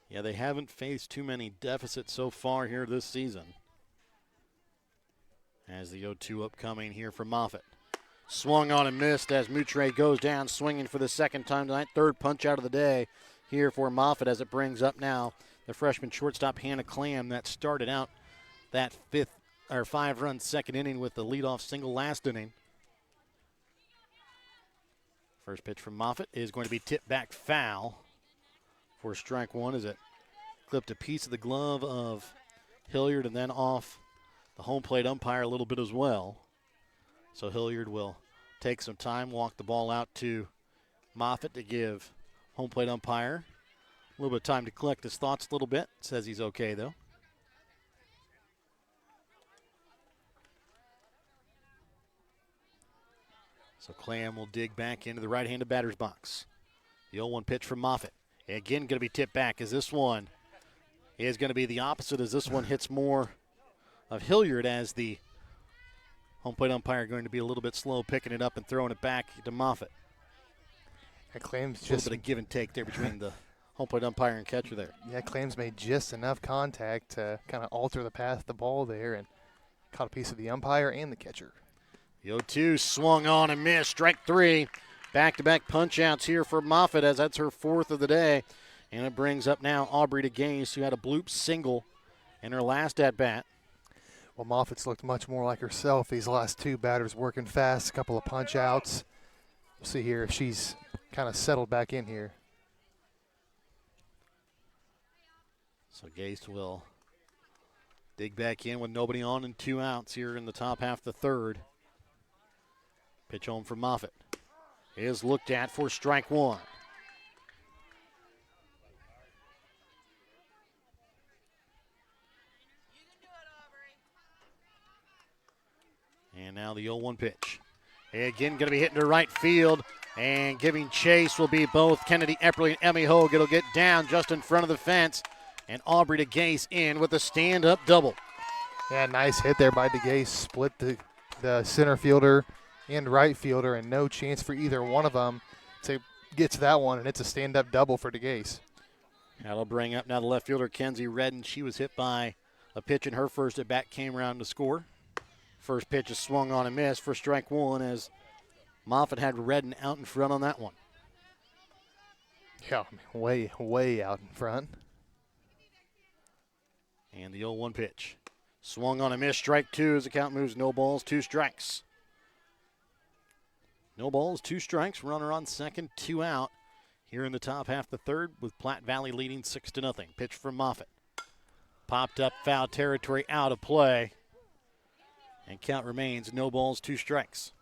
Yeah, they haven't faced too many deficits so far here this season. As the 0-2 upcoming here for Moffitt. Swung on and missed as Moutre goes down swinging for the second time tonight. Third punch out of the day here for Moffitt as it brings up now the freshman shortstop Hannah Clam that started out that 5-run second inning with the leadoff single last inning. First pitch from Moffitt is going to be tipped back foul for strike 1 as it clipped a piece of the glove of Hilliard and then off the home plate umpire a little bit as well. So Hilliard will take some time, walk the ball out to Moffitt to give home plate umpire a little bit of time to collect his thoughts a little bit. Says he's okay though. So Clam will dig back into the right-handed batter's box. The 0-1 pitch from Moffitt. Again, going to be tipped back as this one is going to be the opposite as this one hits more of Hilliard as the home plate umpire going to be a little bit slow picking it up and throwing it back to Moffitt. And Clam's a little bit of give and take there between the home plate umpire and catcher there. Yeah, Clam's made just enough contact to kind of alter the path of the ball there and caught a piece of the umpire and the catcher. The 0-2 swung on and missed. Strike 3. Back-to-back punch-outs here for Moffitt as that's her 4th of the day. And it brings up now Aubrey DeGase, who had a bloop single in her last at-bat. Well, Moffitt's looked much more like herself these last 2 batters, working fast, a couple of punch-outs. We'll see here if she's kind of settled back in here. So Gase will dig back in with nobody on and 2 outs here in the top half of the third. Pitch home for Moffitt is looked at for strike 1. And now the 0-1 pitch. Again, going to be hitting to right field. And giving chase will be both Kennedy Epperly and Emmy Hogue. It'll get down just in front of the fence. And Aubrey DeGase in with a stand-up double. Yeah, nice hit there by DeGase. Split the center fielder and right fielder, and no chance for either one of them to get to that one, and it's a stand-up double for DeGase. That'll bring up now the left fielder, Kenzie Redden. She was hit by a pitch in her first at-bat, came around to score. First pitch is swung on and missed for strike 1 as Moffitt had Redden out in front on that one. Yeah, way, way out in front. And the 0-1 pitch. Swung on and missed, strike 2 as the count moves. No balls, 2 strikes. No balls, 2 strikes. Runner on second, 2 out here in the top half the third, with Platte Valley leading 6-0. Pitch from Moffitt. Popped up, foul territory, out of play. And count remains no balls, 2 strikes.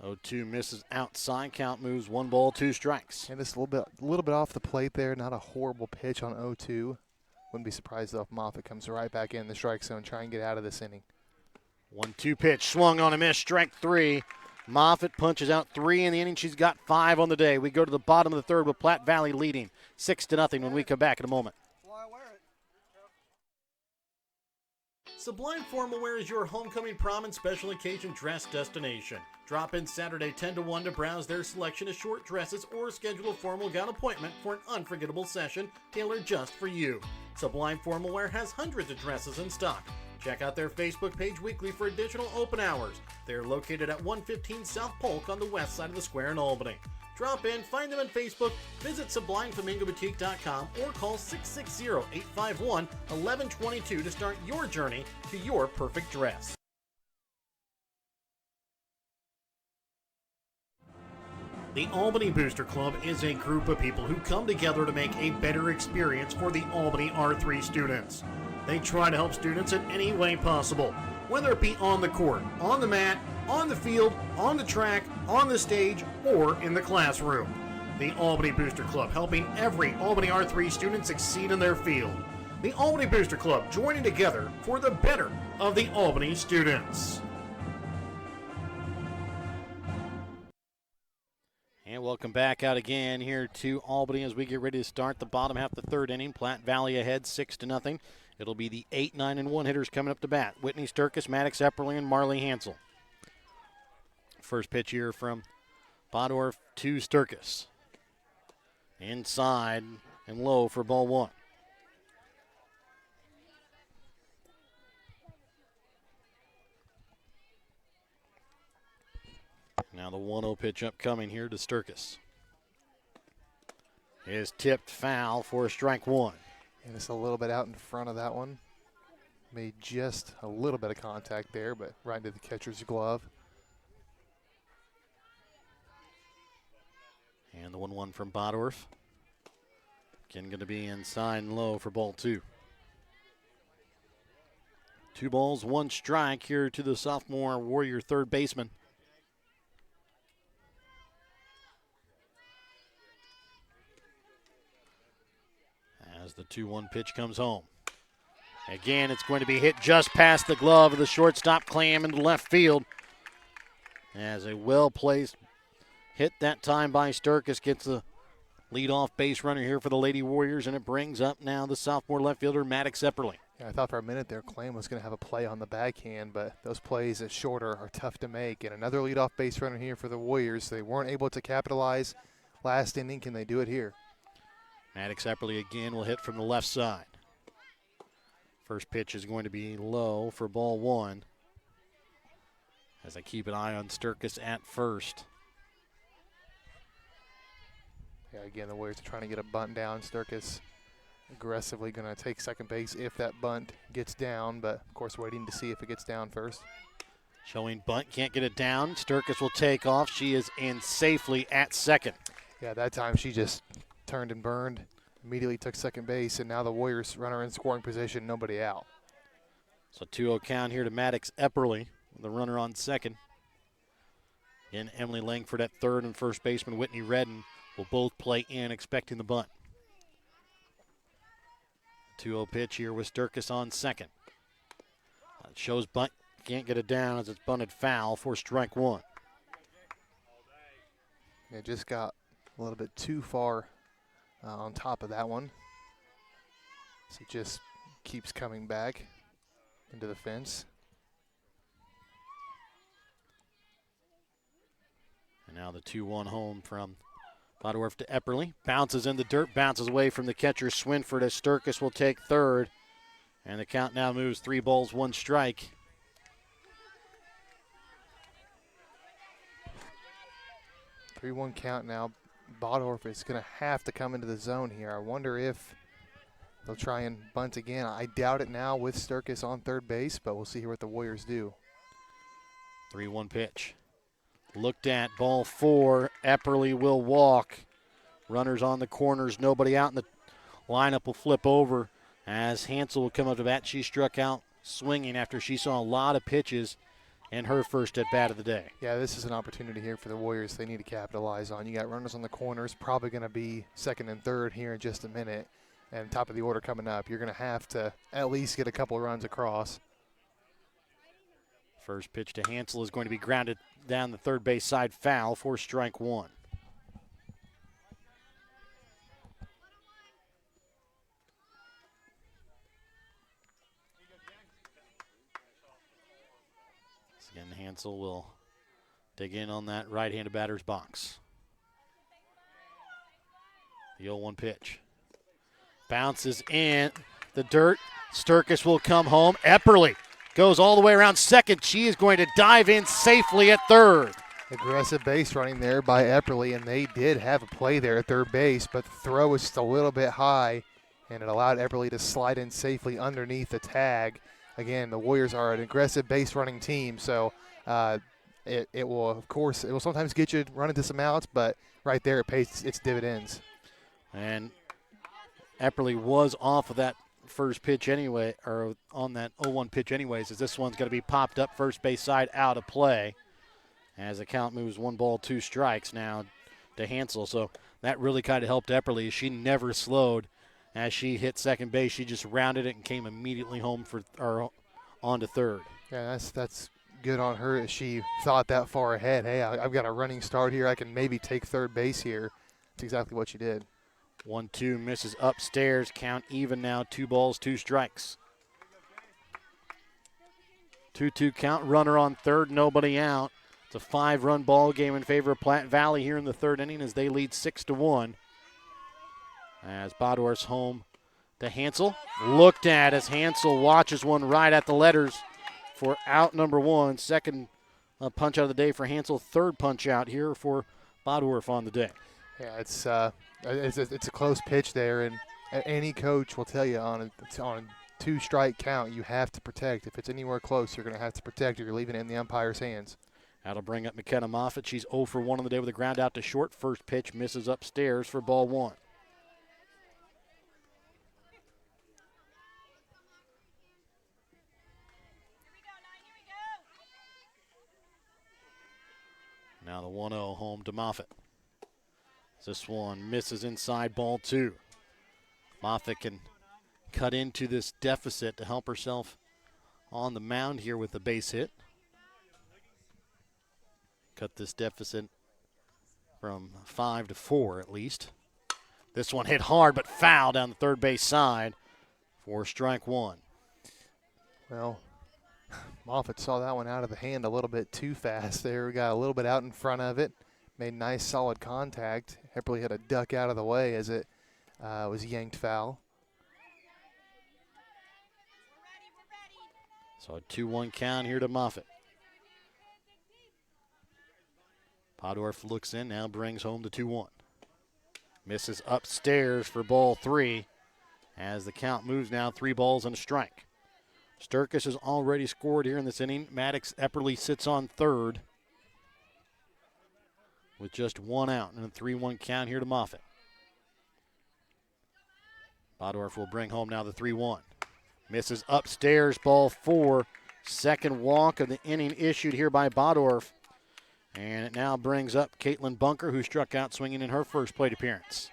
Oh, 2 misses outside. Count moves 1 ball, 2 strikes. And just a little bit off the plate there. Not a horrible pitch on 0-2. Wouldn't be surprised though if Moffitt comes right back in the strike zone, try and get out of this inning. 1-2 pitch, swung on a miss, strike 3. Moffitt punches out 3 in the inning. She's got 5 on the day. We go to the bottom of the third with Platte Valley leading 6-0 when we come back in a moment. Sublime Formal Wear is your homecoming, prom, and special occasion dress destination. Drop in Saturday 10 to 1 to browse their selection of short dresses or schedule a formal gown appointment for an unforgettable session tailored just for you. Sublime Formal Wear has hundreds of dresses in stock. Check out their Facebook page weekly for additional open hours. They're located at 115 South Polk on the west side of the square in Albany. Drop in, find them on Facebook, visit SublimeFlamingoBoutique.com, or call 660-851-1122 to start your journey to your perfect dress. The Albany Booster Club is a group of people who come together to make a better experience for the Albany R3 students. They try to help students in any way possible, whether it be on the court, on the mat, on the field, on the track, on the stage, or in the classroom. The Albany Booster Club, helping every Albany R3 student succeed in their field. The Albany Booster Club, joining together for the better of the Albany students. And welcome back out again here to Albany as we get ready to start the bottom half of the third inning. Platte Valley ahead 6-0. It'll be the 8, 9, and 1 hitters coming up to bat. Whitney Sturkis, Maddox Epperly, and Marley Hansel. First pitch here from Bodorf to Sturkis. Inside and low for ball 1. Now the 1-0 pitch upcoming here to Sturkis. Is tipped foul for strike 1. And it's a little bit out in front of that one. Made just a little bit of contact there, but right into the catcher's glove. And the 1-1 from Bodorf. Again, going to be inside and low for ball 2. 2 balls, 1 strike here to the sophomore Warrior third baseman. As the 2-1 pitch comes home. Again, it's going to be hit just past the glove of the shortstop, Clam, into left field. As a well-placed hit that time by Sturkis gets the leadoff base runner here for the Lady Warriors, and it brings up now the sophomore left fielder, Maddox Epperly. Yeah, I thought for a minute there Clam was going to have a play on the backhand, but those plays at shorter are tough to make. And another leadoff base runner here for the Warriors. They weren't able to capitalize last inning. Can they do it here? Maddox Epperly again will hit from the left side. First pitch is going to be low for ball 1. As I keep an eye on Sturkis at first. Yeah, again, the Warriors are trying to get a bunt down. Sturkis aggressively going to take second base if that bunt gets down, but of course waiting to see if it gets down first. Showing bunt, can't get it down. Sturkis will take off. She is in safely at second. Yeah, that time she just turned and burned, immediately took second base, and now the Warriors runner in scoring position, nobody out. So 2-0 count here to Maddox Epperly, with the runner on second. Again, Emily Langford at third, and first baseman Whitney Redden will both play in, expecting the bunt. 2-0 pitch here with Sturkis on second. It shows bunt, can't get it down as it's bunted foul for strike 1. It just got a little bit too far on top of that one. So it just keeps coming back into the fence. And now the 2-1 home from Bodorf to Epperly. Bounces in the dirt, bounces away from the catcher Swinford as Sturkis will take third. And the count now moves 3 balls, 1 strike. Three-one count now. Bodorf is going to have to come into the zone here. I wonder if They'll try and bunt again. I doubt it now with Sturkis on third base, but we'll see here what the Warriors do. 3-1 pitch. Looked at, ball 4. Epperly will walk. Runners on the corners, nobody out, and the lineup will flip over as Hansel will come up to bat. She struck out swinging after she saw a lot of pitches in her first at bat of the day. Yeah, this is an opportunity here for the Warriors they need to capitalize on. You got runners on the corners, probably going to be second and third here in just a minute, and top of the order coming up. You're going to have to at least get a couple runs across. First pitch to Hansel is going to be grounded down the third base side, foul for strike 1. Again, Hansel will dig in on that right-handed batter's box. The 0-1 pitch. Bounces in the dirt. Sturkis will come home. Epperly goes all the way around second. She is going to dive in safely at third. Aggressive base running there by Epperly, and they did have a play there at third base, but the throw was just a little bit high, and it allowed Epperly to slide in safely underneath the tag. Again, the Warriors are an aggressive base running team, so it will, of course, it will sometimes get you running to some outs, but right there it pays its dividends. And Epperly was off of that first pitch anyway, or on that 0-1 pitch anyways, as this one's going to be popped up first base side out of play as the count moves 1 ball, 2 strikes now to Hansel. So that really kind of helped Epperly. She never slowed. As she hit second base, she just rounded it and came immediately home or on to third. Yeah, that's good on her. She thought that far ahead. Hey, I've got a running start here. I can maybe take third base here. That's exactly what she did. 1-2 misses upstairs. Count even now. 2 balls, 2 strikes. 2-2 count. Runner on third. Nobody out. It's a 5-run ball game in favor of Platte Valley here in the third inning as they lead 6-1. As Bodorf's home to Hansel. Looked at as Hansel watches one right at the letters for out number 1. Second punch out of the day for Hansel. Third punch out here for Bodorf on the day. Yeah, it's a close pitch there, and any coach will tell you on a 2-strike count you have to protect. If it's anywhere close, you're going to have to protect, or you're leaving it in the umpire's hands. That'll bring up McKenna Moffitt. She's 0 for 1 on the day with a ground out to short. First pitch misses upstairs for ball 1. Now the 1-0 home to Moffitt. This one misses inside, ball 2. Moffitt can cut into this deficit to help herself on the mound here with the base hit. Cut this deficit from 5 to 4 at least. This one hit hard but foul down the third base side for strike 1. Well, Moffitt saw that one out of the hand a little bit too fast there. We got a little bit out in front of it. Made nice, solid contact. Epperly had a duck out of the way as it was yanked foul. So a 2-1 count here to Moffitt. Bodorf looks in, now brings home the 2-1. Misses upstairs for ball 3 as the count moves now 3 balls and a strike. Sturkis has already scored here in this inning. Maddox Epperly sits on third with just 1 out and a 3-1 count here to Moffitt. Bodorf will bring home now the 3-1. Misses upstairs, ball 4. Second walk of the inning issued here by Bodorf. And it now brings up Caitlin Bunker, who struck out swinging in her first plate appearance.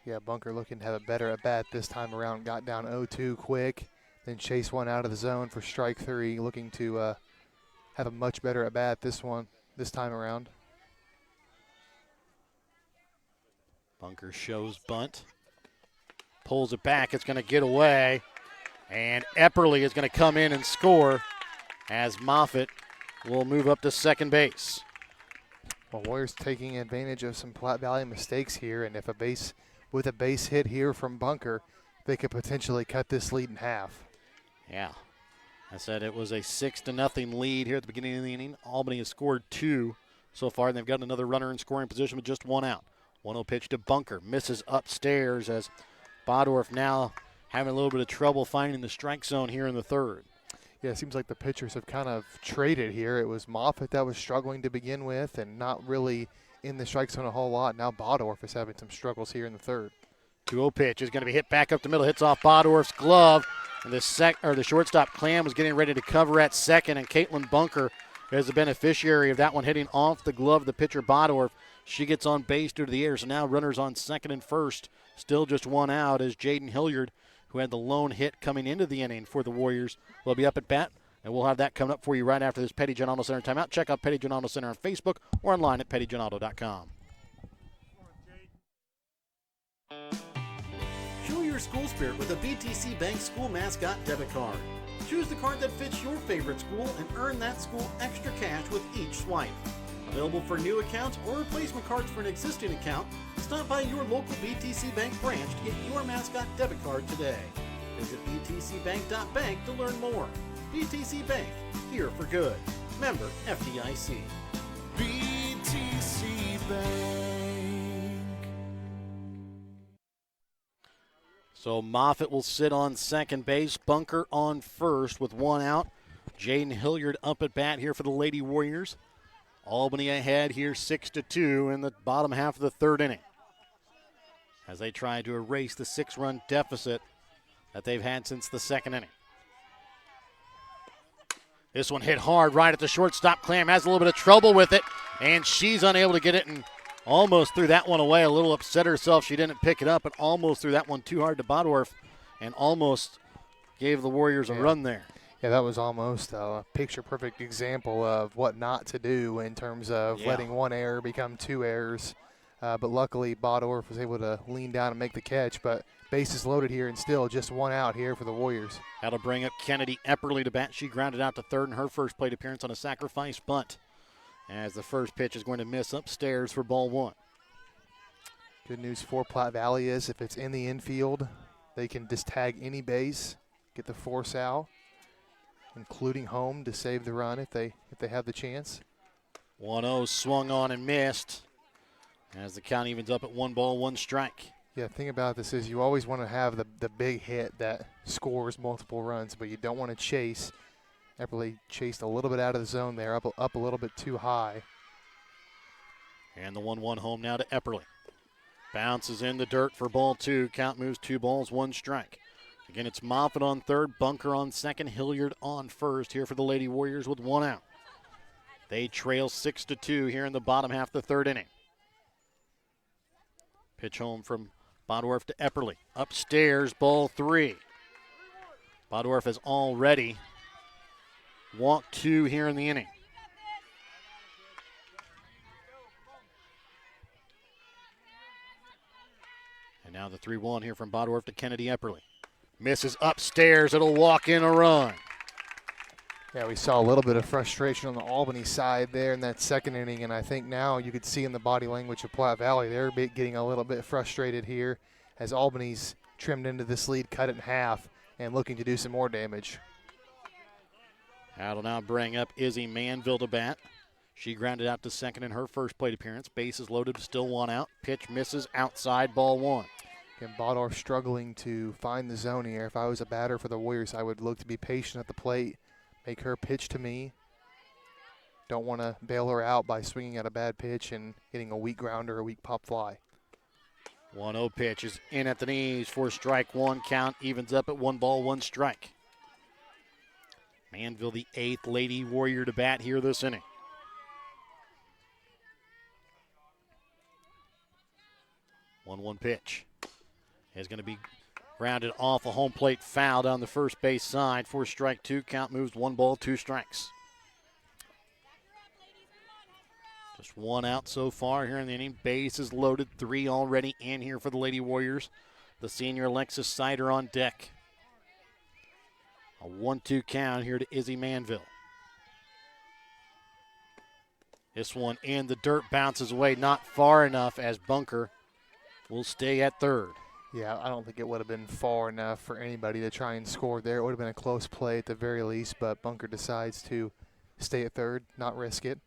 Yeah, Bunker looking to have a better at-bat this time around. Got down 0-2 quick, then chased one out of the zone for strike 3, looking to have a much better at-bat this time around. Bunker shows bunt. Pulls it back. It's going to get away. And Epperly is going to come in and score as Moffitt will move up to second base. Well, Warriors taking advantage of some Platte Valley mistakes here, and if with a base hit here from Bunker, they could potentially cut this lead in half. Yeah. I said it was a 6-0 lead here at the beginning of the inning. Albany has scored 2 so far, and they've got another runner in scoring position with just 1 out. 1-0 pitch to Bunker. Misses upstairs as Bodorf now having a little bit of trouble finding the strike zone here in the third. Yeah, it seems like the pitchers have kind of traded here. It was Moffitt that was struggling to begin with and not really in the strike zone a whole lot. Now Bodorf is having some struggles here in the third. 2-0 pitch is going to be hit back up the middle, hits off Bodorf's glove, and the shortstop Clam was getting ready to cover at second, and Caitlin Bunker is the beneficiary of that one hitting off the glove of the pitcher Bodorf. She gets on base due to the error, so now runners on second and first, still just one out as Jaden Hilliard, who had the lone hit coming into the inning for the Warriors, will be up at bat. And we'll have that coming up for you right after this Petty John Auto Center timeout. Check out Petty John Auto Center on Facebook or online at pettyjohnauto.com. Show your school spirit with a BTC Bank school mascot debit card. Choose the card that fits your favorite school and earn that school extra cash with each swipe. Available for new accounts or replacement cards for an existing account, stop by your local BTC Bank branch to get your mascot debit card today. Visit btcbank.bank to learn more. BTC Bank, here for good. Member FDIC. BTC Bank. So Moffitt will sit on second base, Bunker on first with one out. Jaden Hilliard up at bat here for the Lady Warriors. Albany ahead here 6-2 in the bottom half of the third inning, as they try to erase the 6-run deficit that they've had since the second inning. This one hit hard right at the shortstop. Clam has a little bit of trouble with it, and she's unable to get it and almost threw that one away. A little upset herself she didn't pick it up, but almost threw that one too hard to Bodorf and almost gave the Warriors a run there. Yeah, that was almost a picture-perfect example of what not to do in terms of letting one error become two errors. But luckily, Bodorf was able to lean down and make the catch. But bases loaded here and still just one out here for the Warriors. That'll bring up Kennedy Epperly to bat. She grounded out to third in her first plate appearance on a sacrifice bunt, as the first pitch is going to miss upstairs for ball one. Good news for Platte Valley is if it's in the infield, they can just tag any base, get the force out, including home to save the run if they have the chance. 1-0 swung on and missed as the count evens up at 1 strike. Yeah, the thing about this is you always want to have the big hit that scores multiple runs, but you don't want to chase. Epperly chased a little bit out of the zone there, up a little bit too high. And the 1-1 home now to Epperly. Bounces in the dirt for ball two. Count moves 2 strike. Again, it's Moffitt on third, Bunker on second, Hilliard on first here for the Lady Warriors with one out. They trail 6-2 here in the bottom half of the third inning. Pitch home from Bodorf to Epperly. Upstairs, ball three. Bodorf has already walked two here in the inning. And now the 3-1 here from Bodorf to Kennedy Epperly. Misses upstairs. It'll walk in a run. Yeah, we saw a little bit of frustration on the Albany side there in that second inning, and I think now you could see in the body language of Platte Valley, they're getting a little bit frustrated here as Albany's trimmed into this lead, cut it in half, and looking to do some more damage. That'll now bring up Izzy Manville to bat. She grounded out to second in her first plate appearance. Bases loaded, still one out. Pitch misses outside, ball one. Again, Bodorf struggling to find the zone here. If I was a batter for the Warriors, I would look to be patient at the plate, make her pitch to me. Don't want to bail her out by swinging at a bad pitch and getting a weak grounder or a weak pop fly. 1-0 pitch is in at the knees for strike one. Count evens up at 1 strike. Manville, the 8th Lady Warrior to bat here this inning. One pitch is going to be grounded off a home plate foul down the first base side for strike two. Count moves 1 2 strikes. Just one out so far here in the inning. Base is loaded, 3 already in here for the Lady Warriors. The senior Alexis Sider on deck. A 1-2 count here to Izzy Manville. This one in the dirt, bounces away, not far enough as Bunker will stay at third. Yeah, I don't think it would have been far enough for anybody to try and score there. It would have been a close play at the very least, but Bunker decides to stay at third, not risk it.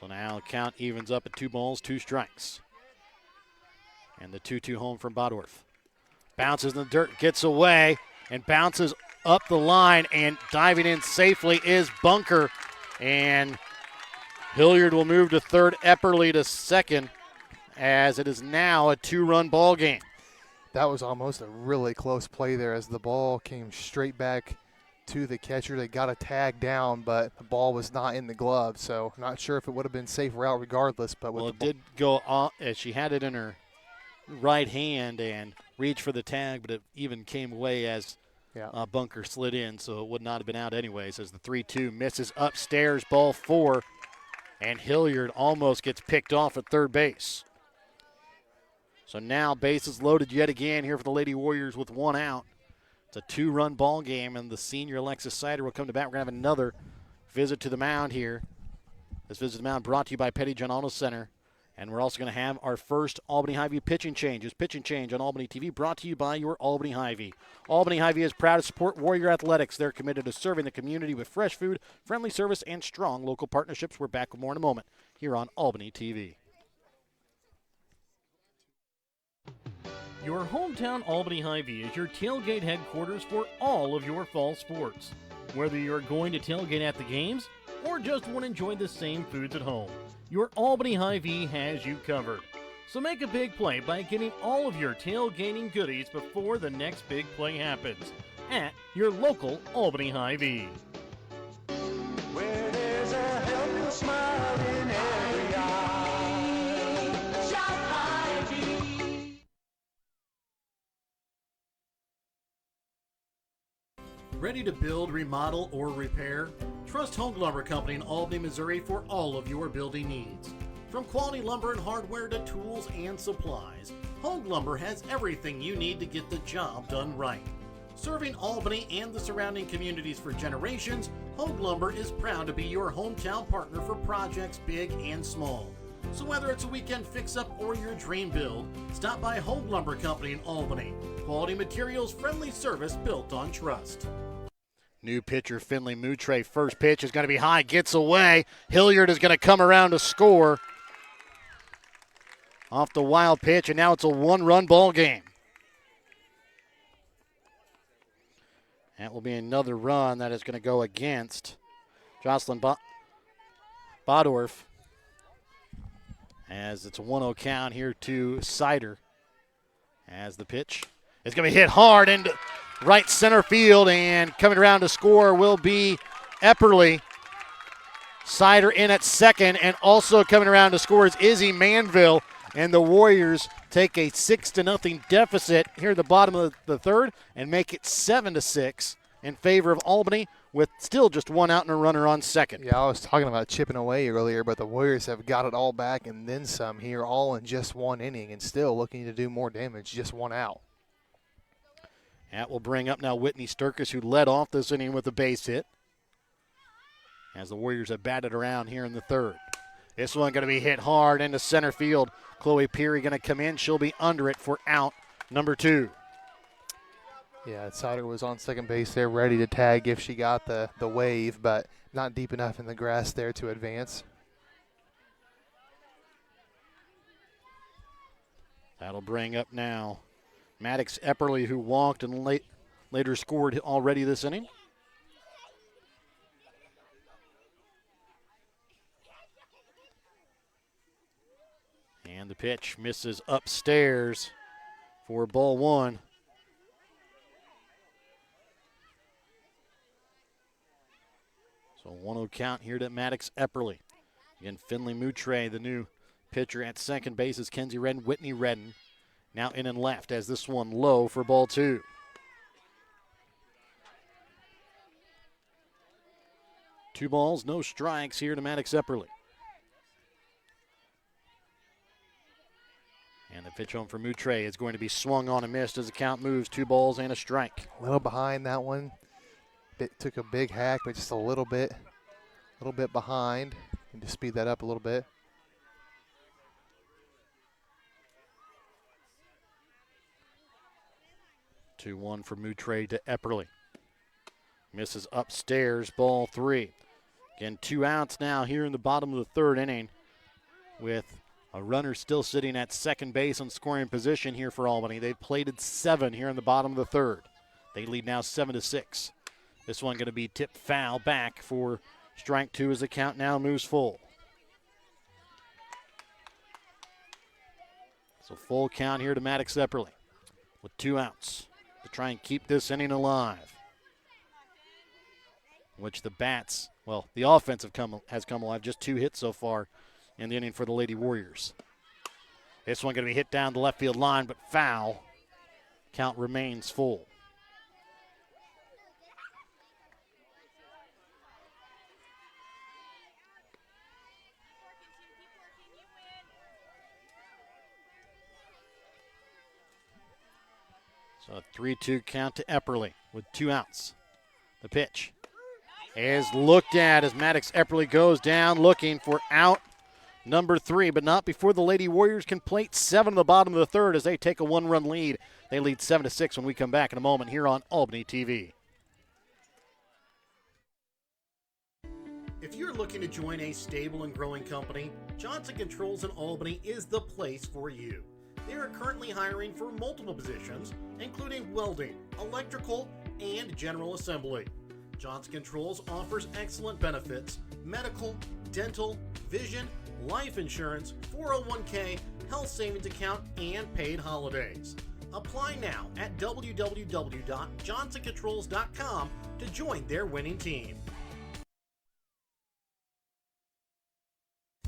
So now count evens up at 2 2 strikes. And the 2-2 home from Bodorf. Bounces in the dirt, gets away, and bounces up the line, and diving in safely is Bunker. And Hilliard will move to third, Epperly to second, as it is now a 2-run ball game. That was almost a really close play there as the ball came straight back to the catcher. They got a tag down, but the ball was not in the glove, so I'm not sure if it would have been safe route regardless. But it did go off as she had it in her right hand and reached for the tag, but it even came away as Bunker slid in, so it would not have been out anyways. As the 3-2 misses upstairs, ball 4, and Hilliard almost gets picked off at third base. So now bases loaded yet again here for the Lady Warriors with 1 out. It's a 2-run ball game, and the senior Alexis Sider will come to bat. We're going to have another visit to the mound here. This visit to the mound brought to you by Petty John Auto Center. And we're also going to have our first Albany Hy-Vee pitching change. This pitching change on Albany TV brought to you by your Albany Hy-Vee. Albany Hy-Vee is proud to support Warrior Athletics. They're committed to serving the community with fresh food, friendly service, and strong local partnerships. We're back with more in a moment here on Albany TV. Your hometown Albany Hy-Vee is your tailgate headquarters for all of your fall sports. Whether you're going to tailgate at the games or just want to enjoy the same foods at home, your Albany Hy-Vee has you covered. So make a big play by getting all of your tailgating goodies before the next big play happens at your local Albany Hy-Vee. Where there's a helpful smile in every eye. Shop Hy-Vee. Ready to build, remodel, or repair? Trust Home Lumber Company in Albany, Missouri for all of your building needs. From quality lumber and hardware to tools and supplies, Home Lumber has everything you need to get the job done right. Serving Albany and the surrounding communities for generations, Home Lumber is proud to be your hometown partner for projects big and small. So whether it's a weekend fix-up or your dream build, stop by Home Lumber Company in Albany. Quality materials, friendly service built on trust. New pitcher Finley Moutre. First pitch is going to be high, gets away. Hilliard is going to come around to score off the wild pitch, and now it's a 1-run ball game. That will be another run that is going to go against Jocelyn Bodorf, as it's a 1-0 count here to Sider. As the pitch is going to be hit hard into right center field, and coming around to score will be Epperly. Sider in at second, and also coming around to score is Izzy Manville. And the Warriors take a 6-0 deficit here at the bottom of the third and make it 7-6 in favor of Albany, with still just 1 out and a runner on second. Yeah, I was talking about chipping away earlier, but the Warriors have got it all back and then some here, all in just 1 inning, and still looking to do more damage, just 1 out. That will bring up now Whitney Sturkis, who led off this inning with a base hit, as the Warriors have batted around here in the third. This one going to be hit hard into center field. Chloe Peary going to come in. She'll be under it for out number 2. Yeah, Sider was on second base there, ready to tag if she got the wave, but not deep enough in the grass there to advance. That'll bring up now Maddox Epperly, who walked and later scored already this inning. And the pitch misses upstairs for ball 1. So 1-0 count here to Maddox Epperly. Again, Finley Moutre, the new pitcher at second base, is Kenzie Redden. Whitney Redden now in and left, as this one low for ball 2. Two balls, no strikes here to Maddox Epperly. And the pitch home for Moutre is going to be swung on and missed as the count moves. 2 balls and a strike. A little behind that one. Took a big hack, but just a little bit behind. And to speed that up a little bit. Two 2-1 for Moutre to Epperly. Misses upstairs, ball 3. Again, 2 outs now here in the bottom of the third inning, with A runner still sitting at second base on scoring position here for Albany. They've plated 7 here in the bottom of the third. They lead now 7-6. This one going to be tipped foul back for strike 2 as the count now moves full. So full count here to Maddox Epperly with 2 outs to try and keep this inning alive. Which the bats, well, the offense has come alive. Just 2 hits so far in the inning for the Lady Warriors. This one going to be hit down the left field line, but foul. Count remains full. So a 3-2 count to Epperly with 2 outs. The pitch is looked at as Maddox Epperly goes down looking for out number 3, but not before the Lady Warriors can plate 7 in the bottom of the third as they take a 1-run lead. They lead 7-6 when we come back in a moment here on Albany TV. If you're looking to join a stable and growing company, Johnson Controls in Albany is the place for you. They are currently hiring for multiple positions, including welding, electrical, and general assembly. Johnson Controls offers excellent benefits: medical, dental, vision, life insurance, 401k, health savings account, and paid holidays. Apply now at www.johnsoncontrols.com to join their winning team.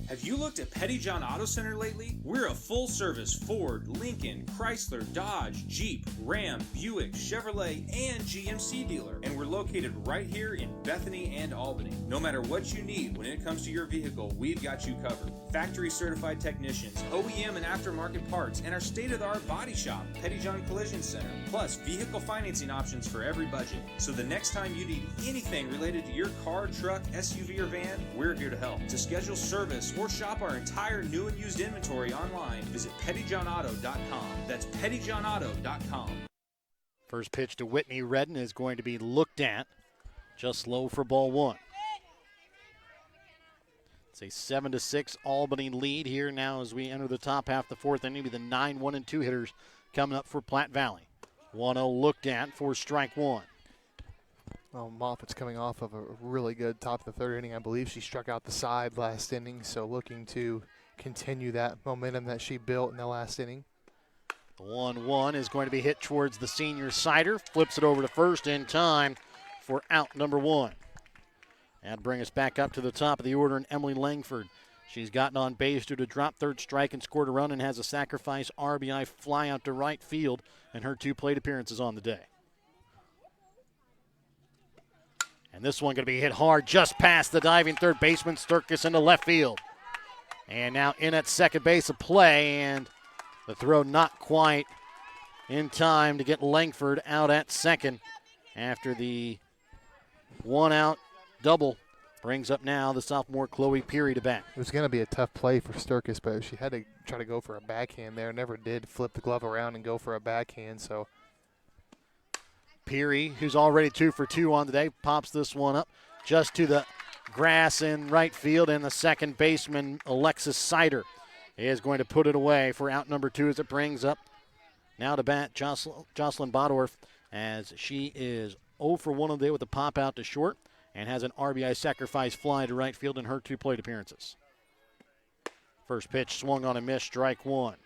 Have you looked at Petty John Auto Center lately? We're a full-service Ford, Lincoln, Chrysler, Dodge, Jeep, Ram, Buick, Chevrolet, and GMC dealer. And we're located right here in Bethany and Albany. No matter what you need when it comes to your vehicle, we've got you covered. Factory-certified technicians, OEM and aftermarket parts, and our state-of-the-art body shop, Petty John Collision Center. Plus, vehicle financing options for every budget. So the next time you need anything related to your car, truck, SUV, or van, we're here to help. To schedule service or shop our entire new and used inventory online, visit pettyjohnauto.com. That's pettyjohnauto.com. First pitch to Whitney Redden is going to be looked at just low for ball 1. It's a 7-6 Albany lead here now as we enter the top half of the fourth inning. The 9 1-2 hitters coming up for Platte Valley. 1-0 looked at for strike 1. Well, Moffitt's coming off of a really good top of the third inning. I believe she struck out the side last inning, so looking to continue that momentum that she built in the last inning. The 1-1 is going to be hit towards the senior Sider. Flips it over to first in time for out number 1. That'll bring us back up to the top of the order, and Emily Langford. She's gotten on base due to drop third strike and scored a run and has a sacrifice RBI fly out to right field in her 2 plate appearances on the day. And this one going to be hit hard just past the diving third baseman, Sturkis, into left field. And now in at second base, a play, and the throw not quite in time to get Langford out at second after the 1-out double. Brings up now the sophomore Chloe Peary to bat. It was going to be a tough play for Sturkis, but she had to try to go for a backhand there. Never did flip the glove around and go for a backhand, so Peary, who's already 2 for 2 on the day, pops this one up just to the grass in right field, and the second baseman, Alexis Sider, is going to put it away for out number 2 as it brings up now to bat Jocelyn Bodorf, as she is 0 for 1 on the day with a pop out to short and has an RBI sacrifice fly to right field in her 2 plate appearances. First pitch swung on a miss, strike 1.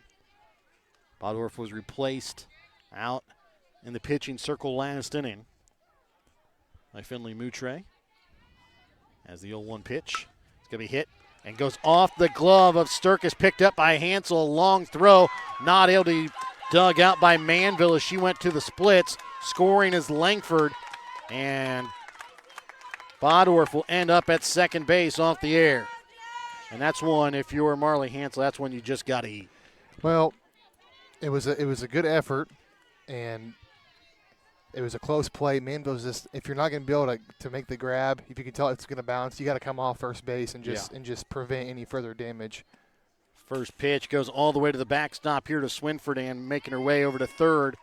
Bodorf was replaced out in the pitching circle last inning by Finley Moutre. As the 0-1 pitch, it's going to be hit and goes off the glove of Sturkis, picked up by Hansel. A long throw, not able to be dug out by Manville as she went to the splits. Scoring is Langford, and Bodorf will end up at second base off the air. And that's one, if you're Marley Hansel, that's one you just got to eat. Well, it was a good effort, and it was a close play. Manville's just, if you're not going to be able to make the grab, if you can tell it's going to bounce, you got to come off first base and just prevent any further damage. First pitch goes all the way to the backstop here to Swinford, and making her way over to third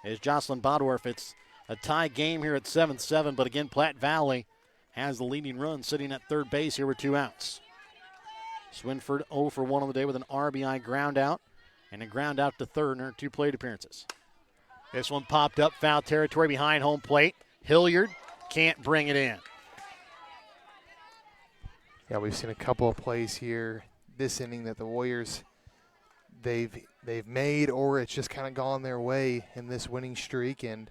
is Jocelyn Bodorf. It's a tie game here at 7-7, but again, Platte Valley has the leading run sitting at third base here with 2 outs. Swinford 0 for 1 on the day with an RBI ground out and a ground out to third in her 2 plate appearances. This one popped up, foul territory behind home plate. Hilliard can't bring it in. Yeah, we've seen a couple of plays here this inning that the Warriors they've made, or it's just kind of gone their way in this winning streak, and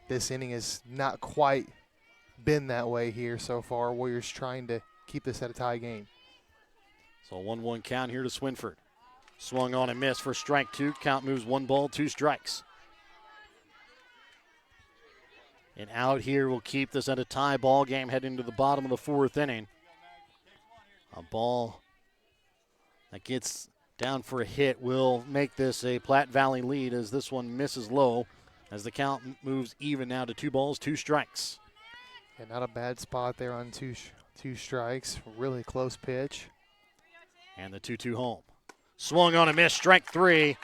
this inning has not quite been that way here so far. Warriors trying to keep this at a tie game. So 1-1 count here to Swinford. Swung on and missed for strike 2. Count moves 1 ball, 2 strikes. And out here will keep this at a tie ball game heading to the bottom of the 4th inning. A ball that gets down for a hit will make this a Platte Valley lead as this one misses low as the count moves even now to 2 balls, 2 strikes. And not a bad spot there on two strikes. Really close pitch. And the 2-2 home. Swung on and missed, strike 3.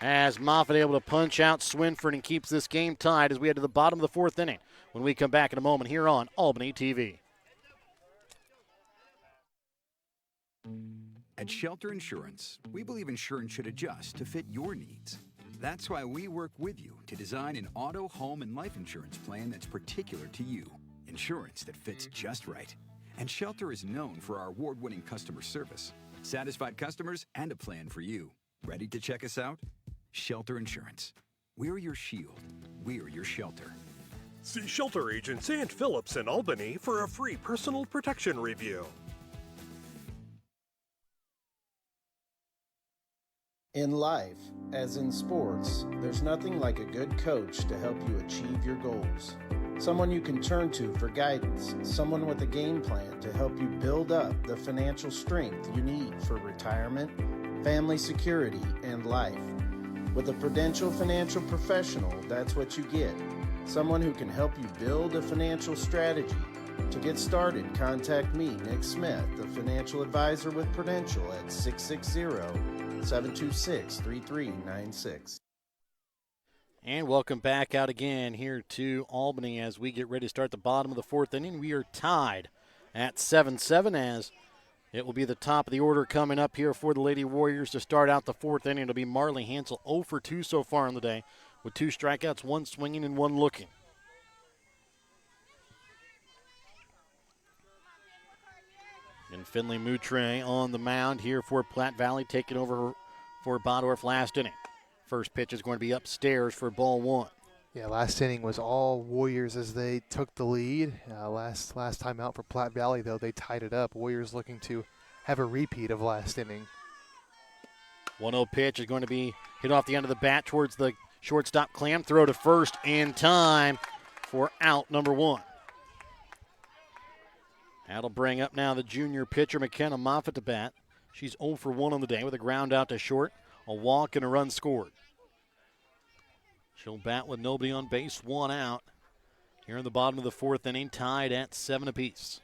As Moffitt able to punch out Swinford and keeps this game tied as we head to the bottom of the 4th inning. When we come back in a moment here on Albany TV. At Shelter Insurance, we believe insurance should adjust to fit your needs. That's why we work with you to design an auto, home, and life insurance plan that's particular to you. Insurance that fits just right. And Shelter is known for our award-winning customer service, satisfied customers, and a plan for you. Ready to check us out? Shelter Insurance. We're your shield. We're your shelter. See Shelter Agents and Phillips in Albany for a free personal protection review. In life, as in sports, there's nothing like a good coach to help you achieve your goals. Someone you can turn to for guidance, someone with a game plan to help you build up the financial strength you need for retirement, family security, and life. With a Prudential financial professional, that's what you get. Someone who can help you build a financial strategy. To get started, contact me, Nick Smith, the financial advisor with Prudential at 660-726-3396. And welcome back out again here to Albany as we get ready to start the bottom of the 4th inning. We are tied at 7-7 as it will be the top of the order coming up here for the Lady Warriors to start out the 4th inning. It'll be Marley Hansel 0 for 2 so far on the day with 2 strikeouts, 1 swinging and 1 looking. And Finley Moutre on the mound here for Platte Valley, taking over for Bodorf last inning. First pitch is going to be upstairs for ball 1. Yeah, last inning was all Warriors as they took the lead. Last time out for Platte Valley, though, they tied it up. Warriors looking to have a repeat of last inning. 1-0 pitch is going to be hit off the end of the bat towards the shortstop Clam. Throw to first in time for out number 1. That'll bring up now the junior pitcher, McKenna Moffitt, to bat. She's 0 for 1 on the day with a ground out to short, a walk, and a run scored. She'll bat with nobody on base, 1 out. Here in the bottom of the 4th inning, tied at 7 apiece.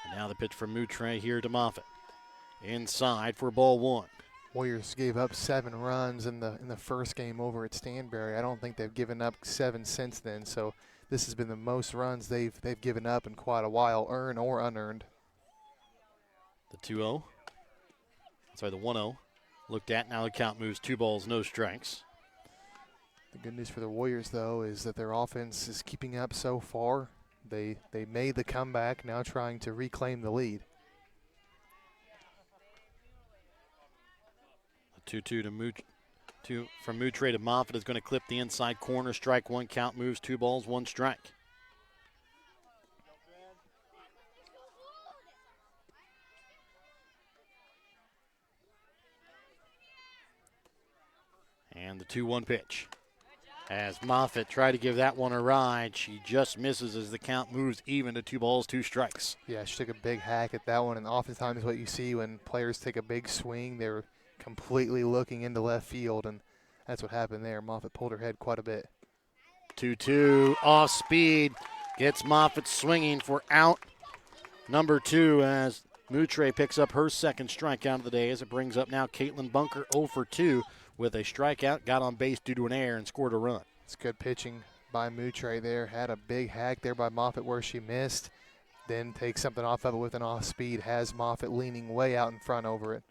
And now the pitch from Moutre here to Moffitt. Inside for ball 1. Warriors gave up 7 runs in the first game over at Stanberry. I don't think they've given up 7 since then, so this has been the most runs they've given up in quite a while, earned or unearned. The 2-0. Sorry, the 1-0. Looked at, now the count moves 2 balls, no strikes. The good news for the Warriors, though, is that their offense is keeping up so far. They made the comeback, now trying to reclaim the lead. 2-2 from Moutre to Moffitt is going to clip the inside corner. Strike 1, count moves 2 balls, 1 strike. And the 2-1 pitch. As Moffitt tried to give that one a ride, she just misses as the count moves even to 2 balls, 2 strikes. Yeah, she took a big hack at that one, and oftentimes what you see when players take a big swing, they're completely looking into left field, and that's what happened there. Moffitt pulled her head quite a bit. 2-2 off speed gets Moffitt swinging for out number 2 as Moutre picks up her second strikeout of the day as it brings up now Caitlin Bunker 0 for 2 with a strikeout, got on base due to an error and scored a run. It's good pitching by Moutre there. Had a big hack there by Moffitt where she missed. Then takes something off of it with an off speed. Has Moffitt leaning way out in front over it.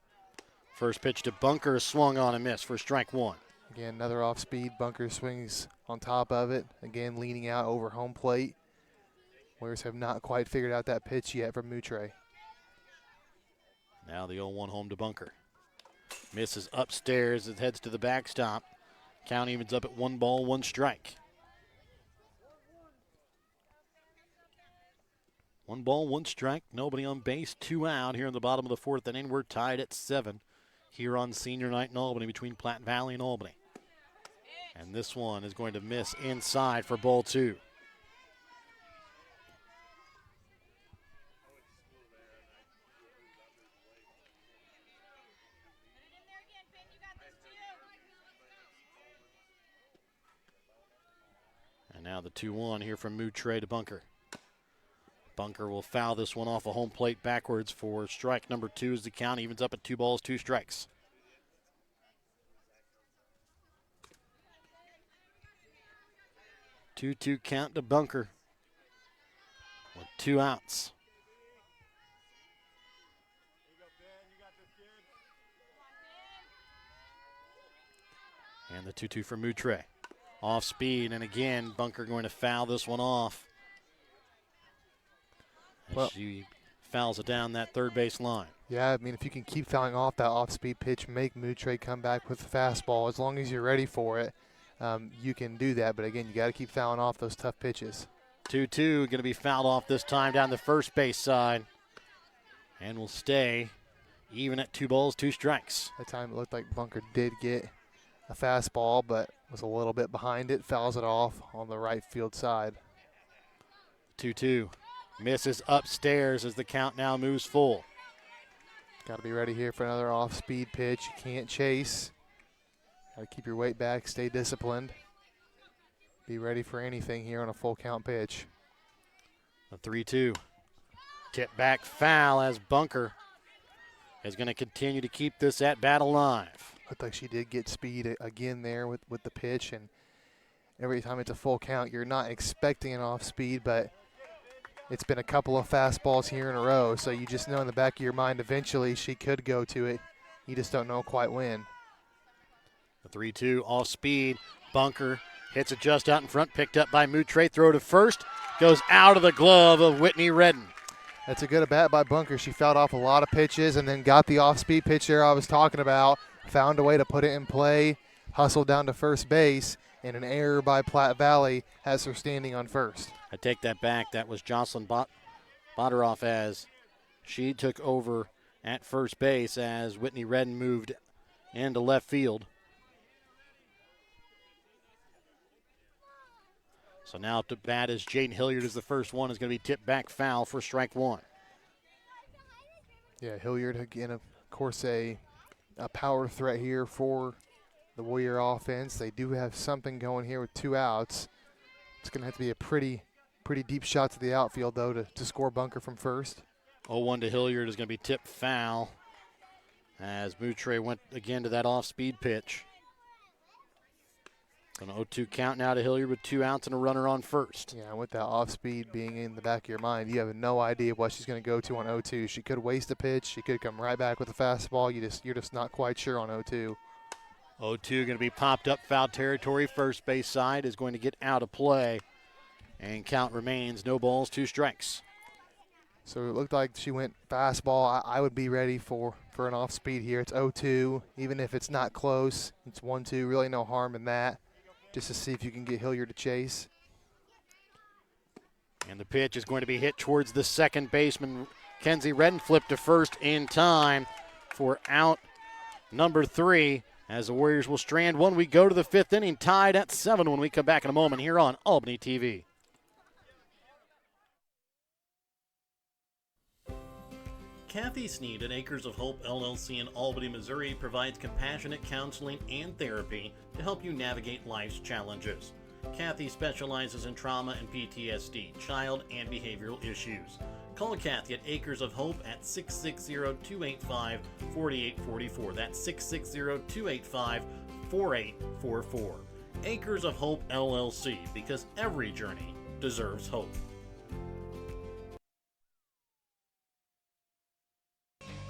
First pitch to Bunker, swung on and missed for strike one. Again, another off speed. Bunker swings on top of it. Again, leaning out over home plate. Warriors have not quite figured out that pitch yet from Moutre. Now the 0-1 home to Bunker. Misses upstairs, it heads to the backstop. Count evens up at 1 ball, 1 strike. 1 ball, 1 strike, nobody on base, 2 out here in the bottom of the 4th inning. We're tied at 7 here on senior night in Albany between Platte Valley and Albany. And this one is going to miss inside for ball 2. And now the 2-1 here from Moutre to Bunker. Bunker will foul this one off a home plate backwards for strike number 2 as the count evens up at 2 balls, 2 strikes. Two count to Bunker with 2 outs. And the 2-2 for Moutre. Off speed, and again, Bunker going to foul this one off. As she fouls it down that third base line. Yeah, I mean, if you can keep fouling off that off-speed pitch, make Moutre come back with the fastball. As long as you're ready for it, you can do that. But, again, you got to keep fouling off those tough pitches. 2-2 going to be fouled off this time down the first base side. And will stay even at 2 balls, 2 strikes. That time it looked like Bunker did get a fastball, but was a little bit behind it. Fouls it off on the right field side. 2-2. Misses upstairs as the count now moves full. Got to be ready here for another off-speed pitch. You can't chase. Got to keep your weight back, stay disciplined. Be ready for anything here on a full count pitch. A 3-2. Tip back foul as Bunker is going to continue to keep this at bat alive. Looked like she did get speed again there with the pitch. And every time it's a full count, you're not expecting an off-speed, but it's been a couple of fastballs here in a row, so you just know in the back of your mind eventually she could go to it. You just don't know quite when. The 3-2 off speed. Bunker hits it just out in front, picked up by Moutre. Throw to first. Goes out of the glove of Whitney Redden. That's a good at bat by Bunker. She fouled off a lot of pitches and then got the off-speed pitch there I was talking about. Found a way to put it in play, hustled down to first base, and an error by Platte Valley has her standing on first. I take that back. That was Jocelyn Boteroff as she took over at first base as Whitney Redden moved into left field. So now up to bat is Jaden Hilliard as the first one is going to be tipped back foul for strike 1. Yeah, Hilliard again, of course, a power threat here for the Warrior offense. They do have something going here with 2 outs. It's going to have to be a pretty deep shot to the outfield, though, to score Bunker from first. 0-1 to Hilliard is going to be tipped foul as Moutre went again to that off-speed pitch. An 0-2 count now to Hilliard with 2 outs and a runner on first. Yeah, with that off-speed being in the back of your mind, you have no idea what she's going to go to on 0-2. She could waste a pitch. She could come right back with a fastball. You're just not quite sure on 0-2. 0-2 going to be popped up foul territory. First base side is going to get out of play. And count remains no balls, 2 strikes. So it looked like she went fastball. I would be ready for an off-speed here. It's 0-2. Even if it's not close, it's 1-2. Really no harm in that, just to see if you can get Hilliard to chase. And the pitch is going to be hit towards the second baseman. Kenzie Redden flipped to first in time for out number 3. As the Warriors will strand one, we go to the 5th inning, tied at 7 when we come back in a moment here on Albany TV. Kathy Sneed at Acres of Hope LLC in Albany, Missouri provides compassionate counseling and therapy to help you navigate life's challenges. Kathy specializes in trauma and PTSD, child and behavioral issues. Call Kathy at Acres of Hope at 660-285-4844. That's 660-285-4844. Acres of Hope LLC, because every journey deserves hope.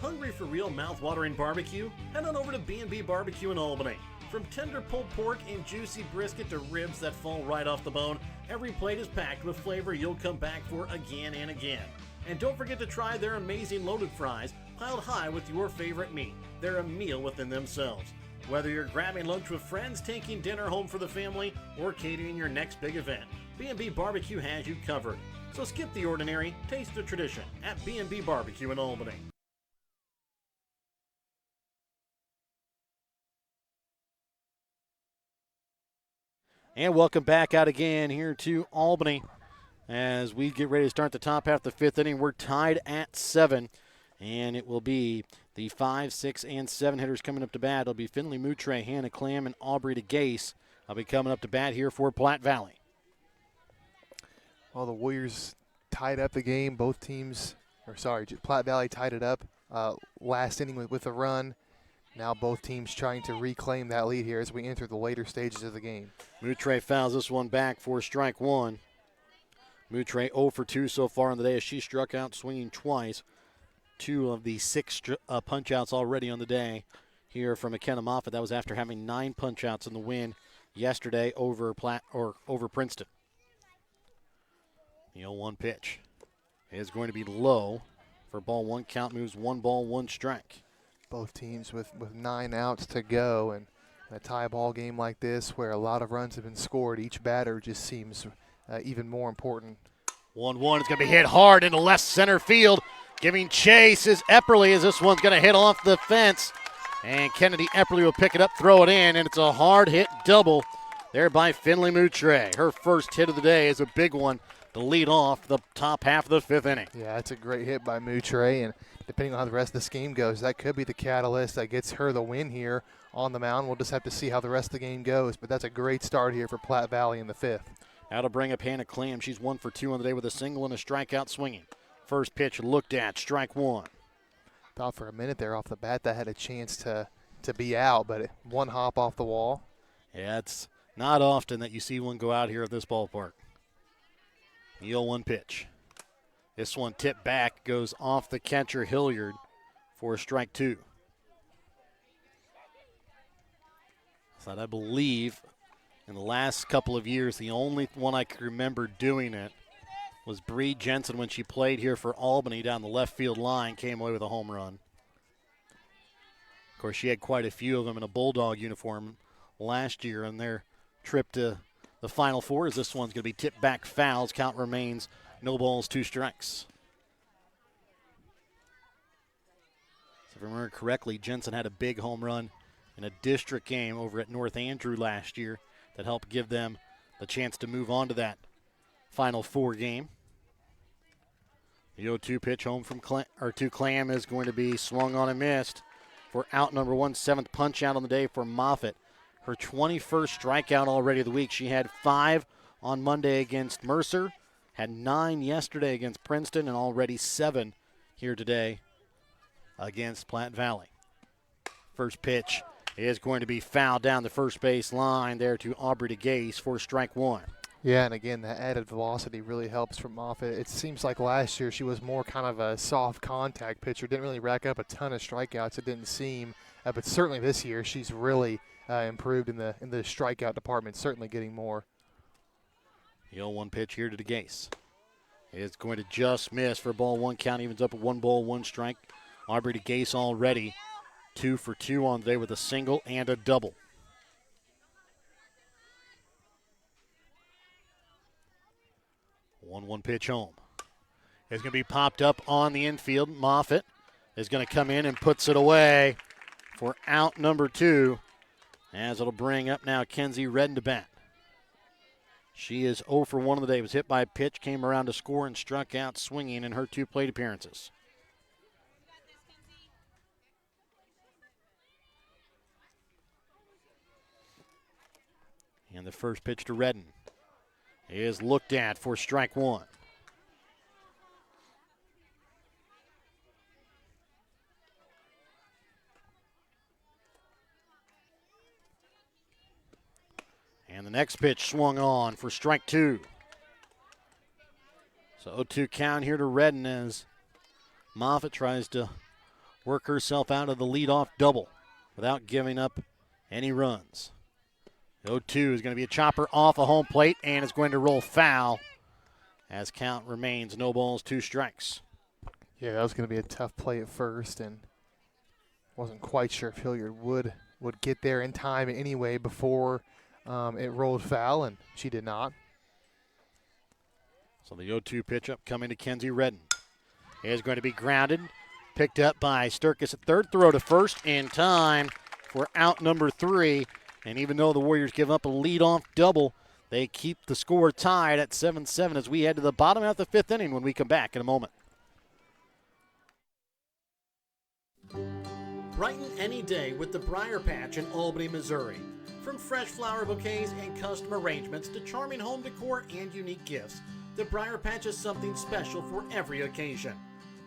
Hungry for real mouth-watering barbecue? Head on over to B&B Barbecue in Albany. From tender pulled pork and juicy brisket to ribs that fall right off the bone, every plate is packed with flavor you'll come back for again and again. And don't forget to try their amazing loaded fries, piled high with your favorite meat. They're a meal within themselves. Whether you're grabbing lunch with friends, taking dinner home for the family, or catering your next big event, B&B Barbecue has you covered. So skip the ordinary, taste the tradition at B&B Barbecue in Albany. And welcome back out again here to Albany as we get ready to start the top half of the fifth inning. We're tied at 7, and it will be the 5, 6, and 7 hitters coming up to bat. It'll be Finley Moutre, Hannah Clam, and Aubrey DeGase. I'll be coming up to bat here for Platte Valley. Well, the Warriors tied up the game. Platte Valley tied it up last inning with a run. Now both teams trying to reclaim that lead here as we enter the later stages of the game. Moutre fouls this one back for strike one. Moutre 0 for 2 so far on the day as she struck out swinging twice. 2 of the 6 punch-outs already on the day here from McKenna Moffitt. That was after having 9 punch-outs in the win yesterday over Princeton. The 0-1 pitch is going to be low for ball one. Count moves 1 ball, 1 strike. Both teams with 9 outs to go, and a tie ball game like this where a lot of runs have been scored, each batter just seems even more important. 1-1 is going to be hit hard into left center field. Giving chase is Epperly as this one's going to hit off the fence. And Kennedy Epperly will pick it up, throw it in, and it's a hard hit double there by Finley Moutre. Her first hit of the day is a big one to lead off the top half of the fifth inning. Yeah, that's a great hit by Moutre, and depending on how the rest of this game goes, that could be the catalyst that gets her the win here on the mound. We'll just have to see how the rest of the game goes, but that's a great start here for Platte Valley in the fifth. Now to bring up Hannah Clam. She's 1 for 2 on the day with a single and a strikeout swinging. First pitch looked at, strike one. Thought for a minute there off the bat that had a chance to be out, but one hop off the wall. Yeah, it's not often that you see one go out here at this ballpark. The 0-1 pitch. This one tipped back, goes off the catcher Hilliard for strike 2. So I believe in the last couple of years, the only one I can remember doing it was Bree Jensen when she played here for Albany down the left field line, came away with a home run. Of course, she had quite a few of them in a Bulldog uniform last year on their trip to the Final Four, as this one's going to be tipped back fouls. Count remains no balls, 2 strikes. So if I remember correctly, Jensen had a big home run in a district game over at North Andrew last year that helped give them the chance to move on to that Final Four game. The 0-2 pitch home from Clam is going to be swung on and missed for out number 1, 7th punch out on the day for Moffitt. Her 21st strikeout already of the week. She had 5 on Monday against Mercer, had 9 yesterday against Princeton, and already 7 here today against Platte Valley. First pitch is going to be fouled down the first base line there to Aubrey DeGase for strike 1. Yeah, and again, that added velocity really helps from Moffitt. It seems like last year she was more kind of a soft contact pitcher, didn't really rack up a ton of strikeouts, it didn't seem. But certainly this year she's really improved in the strikeout department, certainly getting more. The 0-1 pitch here to DeGase. It's going to just miss for ball 1. Count evens up at 1 ball, 1 strike. Aubrey DeGase already 2 for 2 on the day with a single and a double. One pitch home. It's going to be popped up on the infield. Moffitt is going to come in and puts it away for out number 2, as it'll bring up now Kenzie Redden to bat. She is 0 for 1 on the day. Was hit by a pitch, came around to score, and struck out swinging in her 2 plate appearances. And the first pitch to Redden is looked at for strike 1. And And the next pitch swung on for strike 2. So 0-2 count here to Redden as Moffitt tries to work herself out of the leadoff double without giving up any runs. 0-2 is going to be a chopper off a home plate and it's going to roll foul as count remains 0 balls, 2 strikes. Yeah, that was going to be a tough play at first, and wasn't quite sure if Hilliard would get there in time anyway before it rolled foul, and she did not. So the 0-2 pitch up coming to Kenzie Redden. It is going to be grounded, picked up by Sturkis at third, throw to first in time for out number 3. And even though the Warriors give up a leadoff double, they keep the score tied at 7-7 as we head to the bottom half of the 5th inning when we come back in a moment. Brighten any day with the Briar Patch in Albany, Missouri. From fresh flower bouquets and custom arrangements to charming home decor and unique gifts, the Briar Patch is something special for every occasion.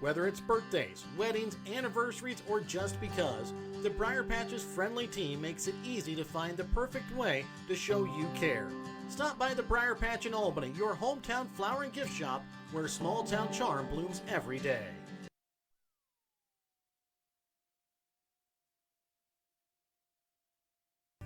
Whether it's birthdays, weddings, anniversaries, or just because, the Briar Patch's friendly team makes it easy to find the perfect way to show you care. Stop by the Briar Patch in Albany, your hometown flower and gift shop where small town charm blooms every day.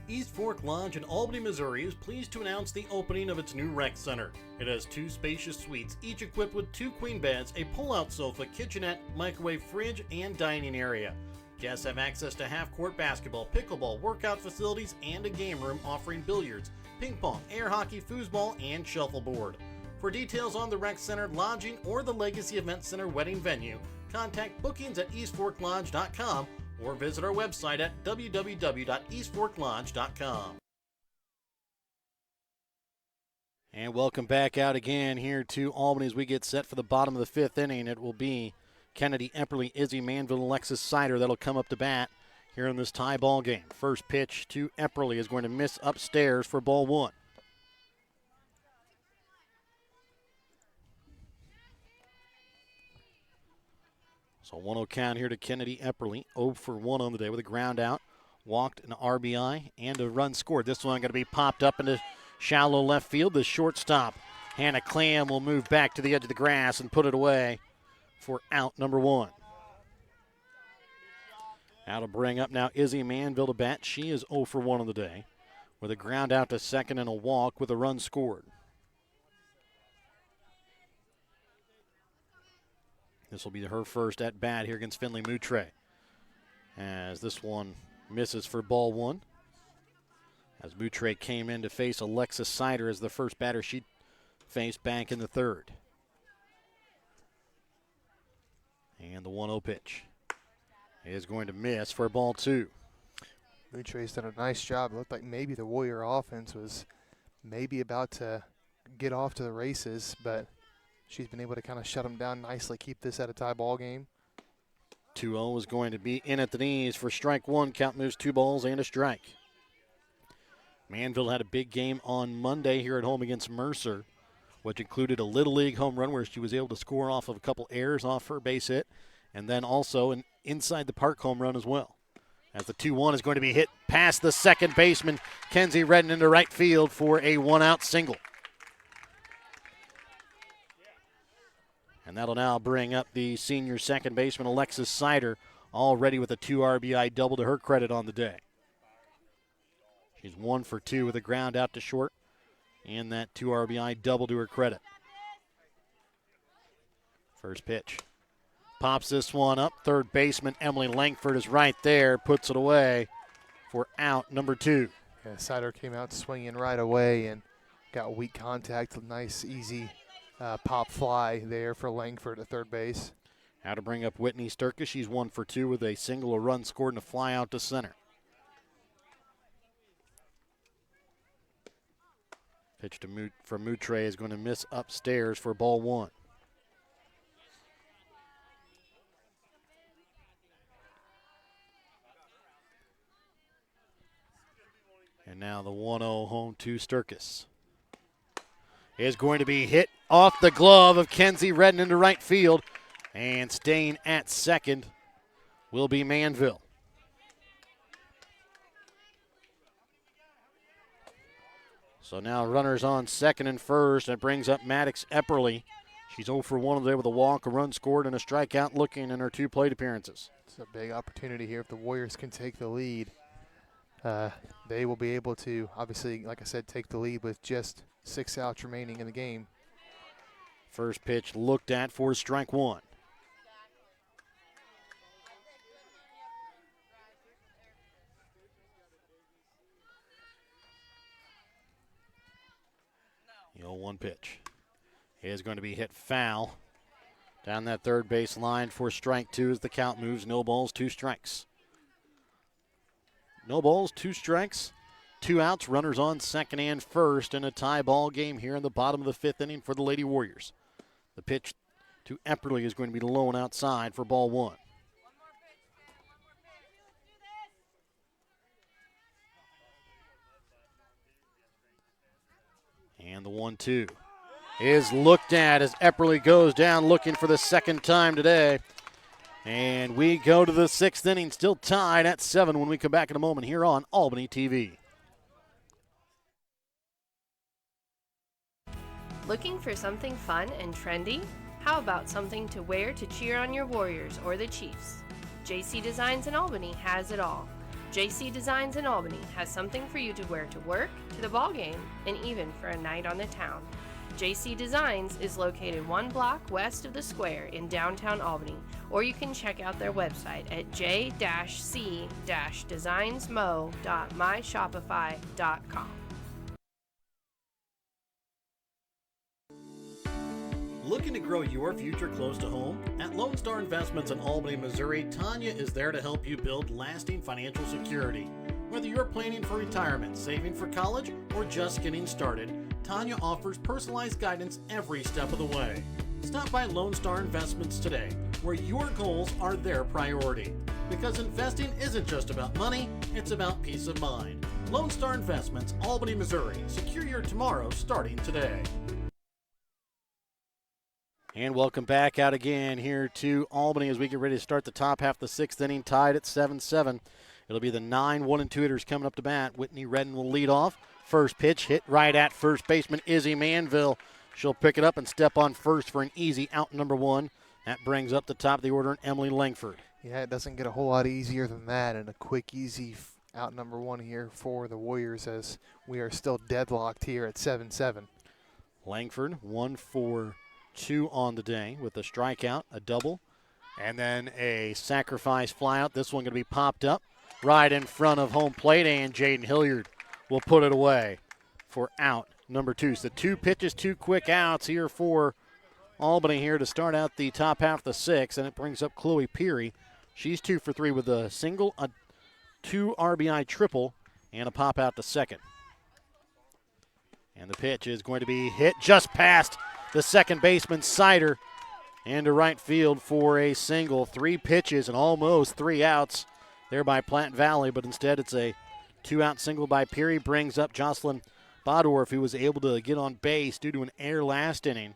East Fork Lodge in Albany, Missouri is pleased to announce the opening of its new rec center. It has 2 spacious suites, each equipped with 2 queen beds, a pull-out sofa, kitchenette, microwave fridge, and dining area. Guests have access to half-court basketball, pickleball, workout facilities, and a game room offering billiards, ping pong, air hockey, foosball, and shuffleboard. For details on the rec center, lodging, or the Legacy Event Center wedding venue, contact bookings at eastforklodge.com or visit our website at www.eastforklodge.com. And welcome back out again here to Albany as we get set for the bottom of the 5th inning. It will be Kennedy Epperly, Izzy Manville, Alexis Sider that'll come up to bat here in this tie ball game. First pitch to Epperly is going to miss upstairs for ball 1. So 1-0 count here to Kennedy Epperly. 0 for 1 on the day with a ground out. Walked, an RBI, and a run scored. This one going to be popped up into shallow left field. The shortstop, Hannah Clam, will move back to the edge of the grass and put it away for out number 1. Now to bring up now Izzy Manville to bat. She is 0 for 1 on the day with a ground out to second and a walk with a run scored. This will be her first at bat here against Finley Moutre, as this one misses for ball 1. As Moutre came in to face Alexis Sider as the first batter she faced back in the 3rd. And the 1-0 pitch is going to miss for ball 2. Moutre's done a nice job. It looked like maybe the Warrior offense was maybe about to get off to the races, but she's been able to kind of shut them down nicely, keep this at a tie ball game. 2-0 is going to be in at the knees for strike 1. Count moves 2 balls and a strike. Manville had a big game on Monday here at home against Mercer, which included a Little League home run where she was able to score off of a couple errors off her base hit, and then also an inside the park home run as well. As the 2-1 is going to be hit past the second baseman, Kenzie Redden into right field for a 1-out single. And that'll now bring up the senior second baseman, Alexis Sider, already with a 2 RBI double to her credit on the day. She's 1 for 2 with a ground out to short, and that 2 RBI double to her credit. First pitch. Pops this one up. Third baseman Emily Langford is right there, puts it away for out number 2. Yeah, Sider came out swinging right away and got weak contact. Nice, easy pop fly there for Langford at third base. Now to bring up Whitney Sturkis. She's 1 for 2 with a single, a run scored, and a fly out to center. Pitch to from Moutre is going to miss upstairs for ball 1. And now the 1-0 home to Sturkis is going to be hit off the glove of Kenzie Redden into right field, and staying at second will be Manville. So now runners on second and first. That brings up Maddox Epperly. She's 0 for 1 today with a walk, a run scored, and a strikeout looking in her 2 plate appearances. It's a big opportunity here if the Warriors can take the lead. They will be able to, obviously, like I said, take the lead with just 6 outs remaining in the game. First pitch looked at for strike 1. The 0-1 pitch is going to be hit foul down that third base line for strike 2 as the count moves. No balls, 2 strikes. No balls, 2 strikes, 2 outs, runners on second and first in a tie ball game here in the bottom of the 5th inning for the Lady Warriors. The pitch to Epperly is going to be low and outside for ball 1. And the 1-2 is looked at as Epperly goes down looking for the second time today. And we go to the 6th inning, still tied at 7 when we come back in a moment here on Albany TV. Looking for something fun and trendy? How about something to wear to cheer on your Warriors or the Chiefs? JC Designs in Albany has it all. JC Designs in Albany has something for you to wear to work, to the ball game, and even for a night on the town. JC Designs is located 1 block west of the square in downtown Albany, or you can check out their website at j-c-designsmo.myshopify.com. Looking to grow your future close to home? At Lone Star Investments in Albany, Missouri, Tanya is there to help you build lasting financial security. Whether you're planning for retirement, saving for college, or just getting started, Tanya offers personalized guidance every step of the way. Stop by Lone Star Investments today, where your goals are their priority. Because investing isn't just about money, it's about peace of mind. Lone Star Investments, Albany, Missouri. Secure your tomorrow starting today. And welcome back out again here to Albany as we get ready to start the top half of the 6th inning, tied at 7-7. It'll be the 9 1-2 hitters coming up to bat. Whitney Redden will lead off. First pitch hit right at first baseman Izzy Manville. She'll pick it up and step on first for an easy out number 1. That brings up the top of the order Emily Langford. Yeah, it doesn't get a whole lot easier than that, and a quick, easy out number 1 here for the Warriors as we are still deadlocked here at 7-7. Langford 1 for 2 on the day with a strikeout, a double, and then a sacrifice flyout. This one going to be popped up right in front of home plate, and Jaden Hilliard will put it away for out number 2. So 2 pitches, 2 quick outs here for Albany here to start out the top half of the 6th, and it brings up Chloe Peary. She's 2 for 3 with a single, a 2 RBI triple, and a pop out to second. And the pitch is going to be hit just past the second baseman Sider into right field for a single. 3 pitches and almost 3 outs there by Platte Valley, but instead it's a 2-out single by Peary. Brings up Jocelyn Bodorf, who was able to get on base due to an error last inning.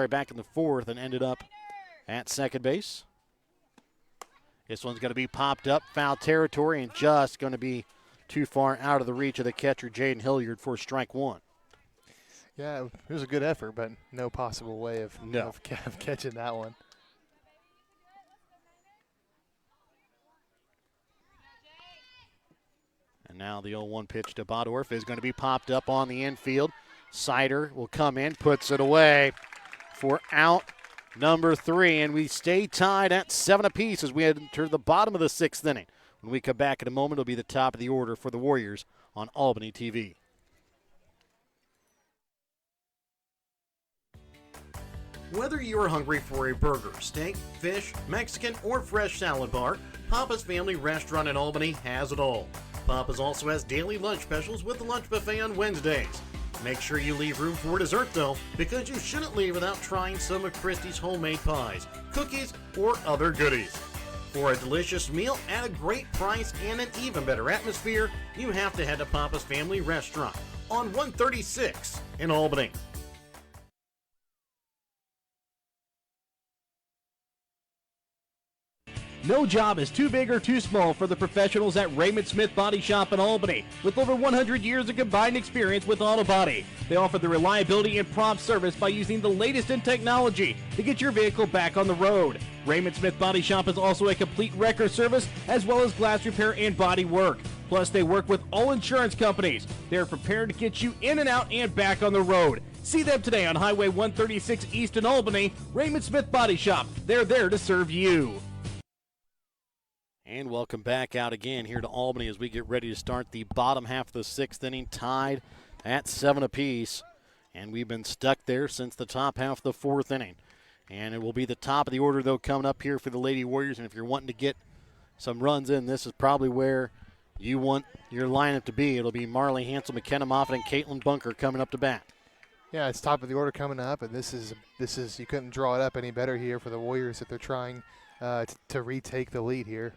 Back in the 4th, and ended up at second base. This one's going to be popped up, foul territory, and just going to be too far out of the reach of the catcher, Jaden Hilliard, for strike 1. Yeah, it was a good effort, but no possible way of catching that one. And now the 0-1 pitch to Bodorf is going to be popped up on the infield. Sider will come in, puts it away for out number 3, and we stay tied at 7 apiece as we enter the bottom of the 6th inning. When we come back in a moment, it'll be the top of the order for the Warriors on Albany TV. Whether you're hungry for a burger, steak, fish, Mexican, or fresh salad bar, Papa's Family Restaurant in Albany has it all. Papa's also has daily lunch specials with the lunch buffet on Wednesdays. Make sure you leave room for dessert though, because you shouldn't leave without trying some of Christie's homemade pies, cookies, or other goodies. For a delicious meal at a great price and an even better atmosphere, you have to head to Papa's Family Restaurant on 136 in Albany. No job is too big or too small for the professionals at Raymond Smith Body Shop in Albany. With over 100 years of combined experience with auto body, they offer the reliability and prompt service by using the latest in technology to get your vehicle back on the road. Raymond Smith Body Shop is also a complete wrecker service as well as glass repair and body work. Plus, they work with all insurance companies. They are prepared to get you in and out and back on the road. See them today on Highway 136 East in Albany. Raymond Smith Body Shop. They're there to serve you. And welcome back out again here to Albany as we get ready to start the bottom half of the 6th inning, tied at 7 apiece. And we've been stuck there since the top half of the 4th inning. And it will be the top of the order, though, coming up here for the Lady Warriors. And if you're wanting to get some runs in, this is probably where you want your lineup to be. It'll be Marley Hansel, McKenna Moffitt, and Caitlin Bunker coming up to bat. Yeah, it's top of the order coming up, and this is you couldn't draw it up any better here for the Warriors if they're trying to retake the lead here.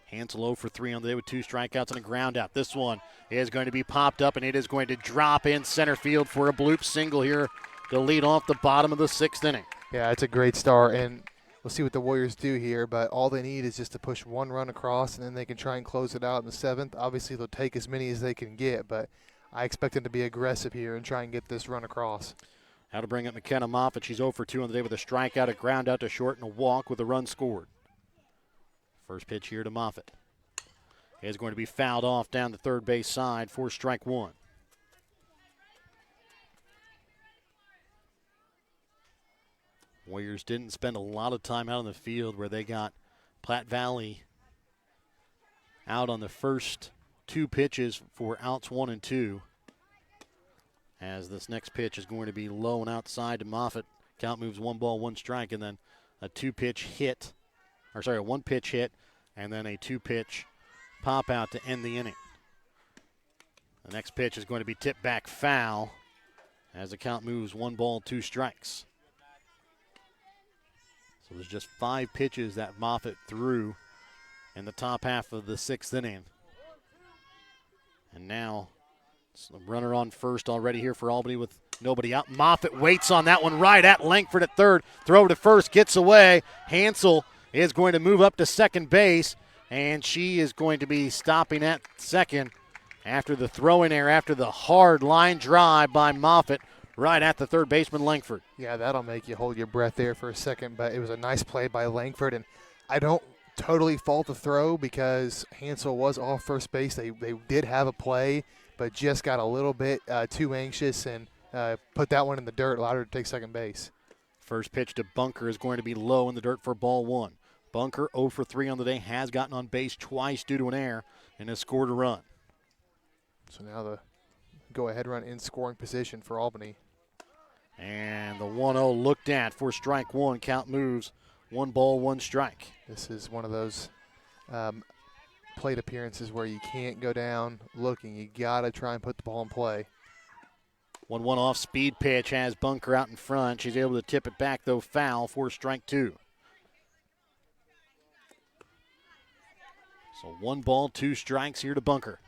Hansel 0 for 3 on the day with 2 strikeouts and a ground out. This one is going to be popped up, and it is going to drop in center field for a bloop single here to lead off the bottom of the 6th inning. Yeah, it's a great start, and we'll see what the Warriors do here, but all they need is just to push one run across, and then they can try and close it out in the 7th. Obviously, they'll take as many as they can get, but I expect them to be aggressive here and try and get this run across. How to bring up McKenna Moffitt. She's 0 for 2 on the day with a strikeout, a ground out to short, and a walk with a run scored. First pitch here to Moffitt. Is going to be fouled off down the third base side for strike 1. Warriors didn't spend a lot of time out on the field where they got Platte Valley out on the first 2 pitches for outs 1 and 2. As this next pitch is going to be low and outside to Moffitt. Count moves 1 ball, 1 strike, and then a 1-pitch hit, and then a 2-pitch pop out to end the inning. The next pitch is going to be tipped back foul as the count moves 1 ball, 2 strikes. So there's just 5 pitches that Moffitt threw in the top half of the 6th inning. And now it's a runner on first already here for Albany with nobody out. Moffitt waits on that one right at Langford at third. Throw to first, gets away. Hansel is going to move up to second base, and she is going to be stopping at second after the throwing error, after the hard line drive by Moffitt right at the third baseman Langford. Yeah, that'll make you hold your breath there for a second, but it was a nice play by Langford, and I don't totally fault the throw because Hansel was off first base. They did have a play, but just got a little bit too anxious and put that one in the dirt, allowed her to take second base. First pitch to Bunker is going to be low in the dirt for ball 1. Bunker 0 for 3 on the day, has gotten on base twice due to an error, and has scored a run. So now the go-ahead run in scoring position for Albany. And the 1-0 looked at for strike 1. Count moves 1 ball, 1 strike. This is one of those plate appearances where you can't go down looking. You got to try and put the ball in play. 1-1 off speed pitch has Bunker out in front. She's able to tip it back, though, foul for strike 2. So 1 ball, 2 strikes here to Bunker.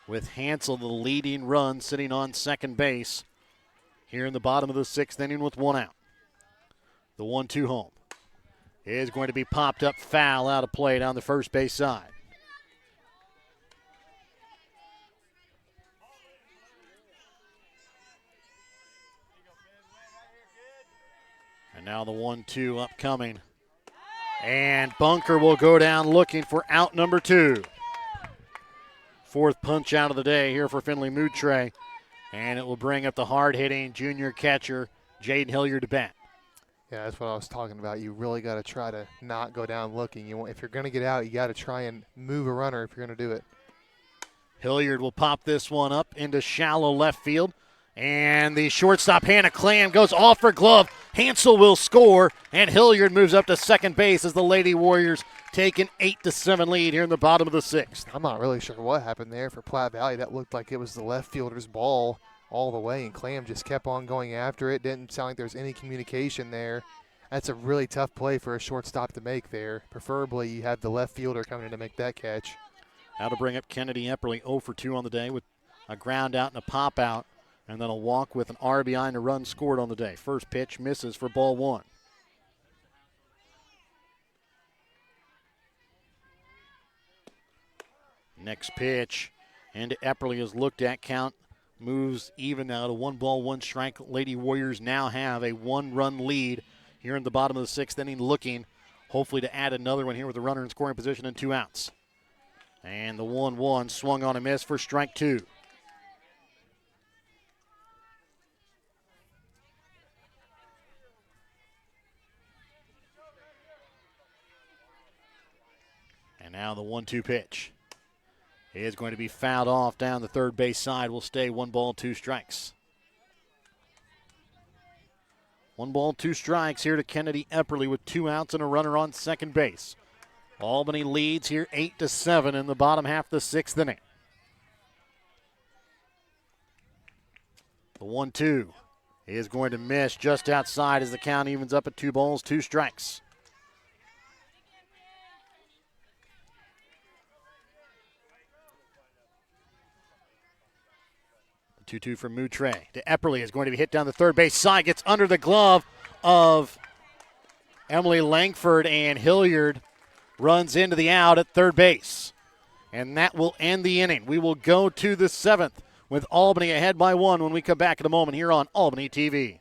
With Hansel, the leading run, sitting on second base here in the bottom of the 6th inning with 1 out. The 1-2 home is going to be popped up foul out of play down the first base side. And now the 1-2 upcoming. And Bunker will go down looking for out number 2. 4th punch out of the day here for Finley Moutre. And it will bring up the hard-hitting junior catcher, Jaden Hilliard, to bat. Yeah, that's what I was talking about. You really got to try to not go down looking. If you're going to get out, you got to try and move a runner if you're going to do it. Hilliard will pop this one up into shallow left field. And the shortstop, Hannah Clam, goes off her glove. Hansel will score, and Hilliard moves up to second base as the Lady Warriors take an 8-7 lead here in the bottom of the 6th. I'm not really sure what happened there for Platte Valley. That looked like it was the left fielder's ball all the way, and Clam just kept on going after it. Didn't sound like there was any communication there. That's a really tough play for a shortstop to make there. Preferably you have the left fielder coming in to make that catch. Now to bring up Kennedy Epperly, 0 for 2 on the day with a ground out and a pop out. And then a walk with an RBI and a run scored on the day. First pitch misses for ball 1. Next pitch into Epperly is looked at. Count moves even now to 1-1 Lady Warriors now have a 1-run lead here in the bottom of the 6th inning, looking hopefully to add another one here with a runner in scoring position and 2 outs. And the 1-1 swung on a miss for strike 2. And now the 1-2 pitch is going to be fouled off down the third base side. Will stay 1 ball, 2 strikes. 1 ball, 2 strikes here to Kennedy Epperly with 2 outs and a runner on second base. Albany leads here 8-7 in the bottom half of the 6th inning. The 1-2 is going to miss just outside as the count evens up at 2 balls, 2 strikes. The 2-2 from Moutre to Epperly is going to be hit down the third base side. Gets under the glove of Emily Langford, and Hilliard runs into the out at third base. And that will end the inning. We will go to the 7th with Albany ahead by 1 when we come back in a moment here on Albany TV.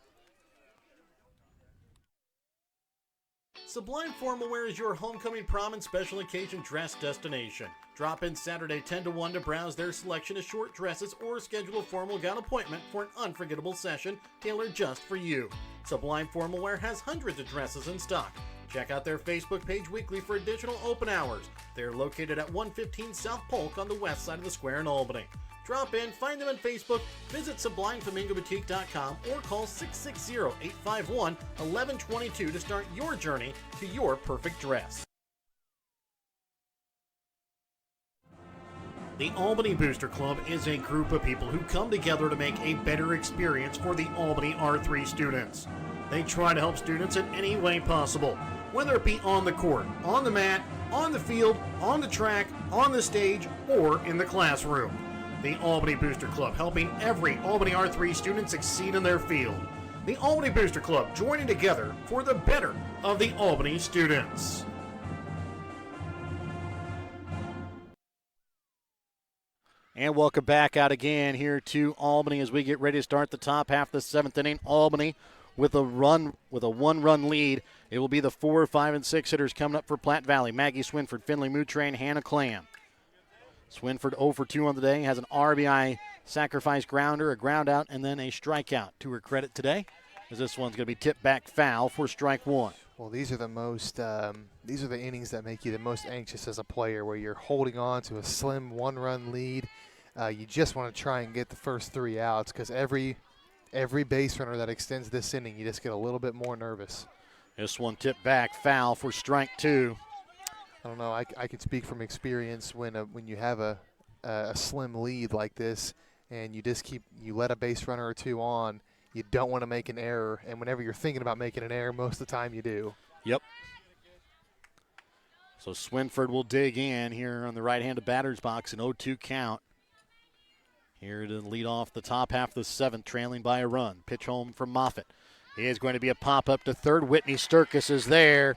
Sublime Formal Wear is your homecoming, prom, and special occasion dress destination. Drop in Saturday 10 to 1 to browse their selection of short dresses or schedule a formal gown appointment for an unforgettable session tailored just for you. Sublime Formal Wear has hundreds of dresses in stock. Check out their Facebook page weekly for additional open hours. They're located at 115 South Polk on the west side of the square in Albany. Drop in, find them on Facebook, visit SublimeFlamingoBoutique.com, or call 660-851-1122 to start your journey to your perfect dress. The Albany Booster Club is a group of people who come together to make a better experience for the Albany R3 students. They try to help students in any way possible, whether it be on the court, on the mat, on the field, on the track, on the stage, or in the classroom. The Albany Booster Club, helping every Albany R3 student succeed in their field. The Albany Booster Club, joining together for the better of the Albany students. And welcome back out again here to Albany as we get ready to start the top half of the 7th inning. Albany with a 1-run lead. It will be the 4, 5, and 6 hitters coming up for Platte Valley. Maggie Swinford, Finley Moutre, and Hannah Clam. Swinford 0 for 2 on the day, has an RBI sacrifice grounder, a ground out, and then a strikeout to her credit today, as this one's going to be tipped back foul for strike 1. Well, these are the innings that make you the most anxious as a player, where you're holding on to a slim 1-run lead. You just want to try and get the first 3 outs, because every base runner that extends this inning, you just get a little bit more nervous. This one tipped back foul for strike 2. I don't know. I can speak from experience when you have a slim lead like this, and you let a base runner or 2 on. You don't want to make an error, and whenever you're thinking about making an error, most of the time you do. Yep. So Swinford will dig in here on the right-handed batter's box, an 0-2 count. Here to lead off the top half of the 7th, trailing by a run. Pitch home from Moffitt. It is going to be a pop-up to third. Whitney Sturkis is there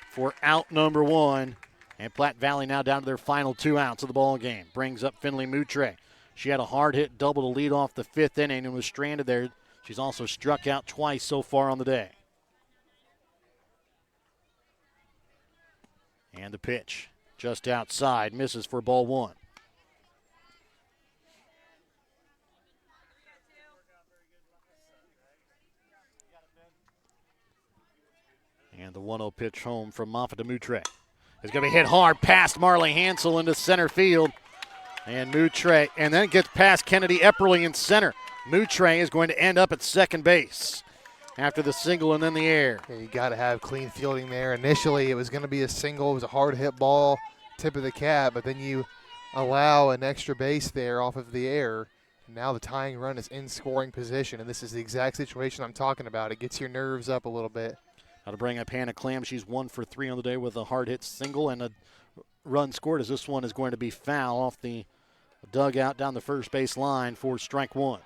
for out number 1. And Platte Valley now down to their final 2 outs of the ball game. Brings up Finley Moutre. She had a hard hit double to lead off the 5th inning and was stranded there. She's also struck out twice so far on the day. And the pitch just outside, misses for ball 1. And the 1-0 pitch home from Moffitt to Moutre. It's going to be hit hard past Marley Hansel into center field. And Moutre, and then it gets past Kennedy Epperly in center. Moutre is going to end up at second base after the single and then the air. Yeah, you got to have clean fielding there. Initially, it was going to be a single. It was a hard hit ball, tip of the cap, but then you allow an extra base there off of the air. Now the tying run is in scoring position, and this is the exact situation I'm talking about. It gets your nerves up a little bit. Now to bring up Hannah Clam. She's 1 for 3 on the day with a hard hit single and a run scored, as this one is going to be foul off the dugout down the first base line for strike 1.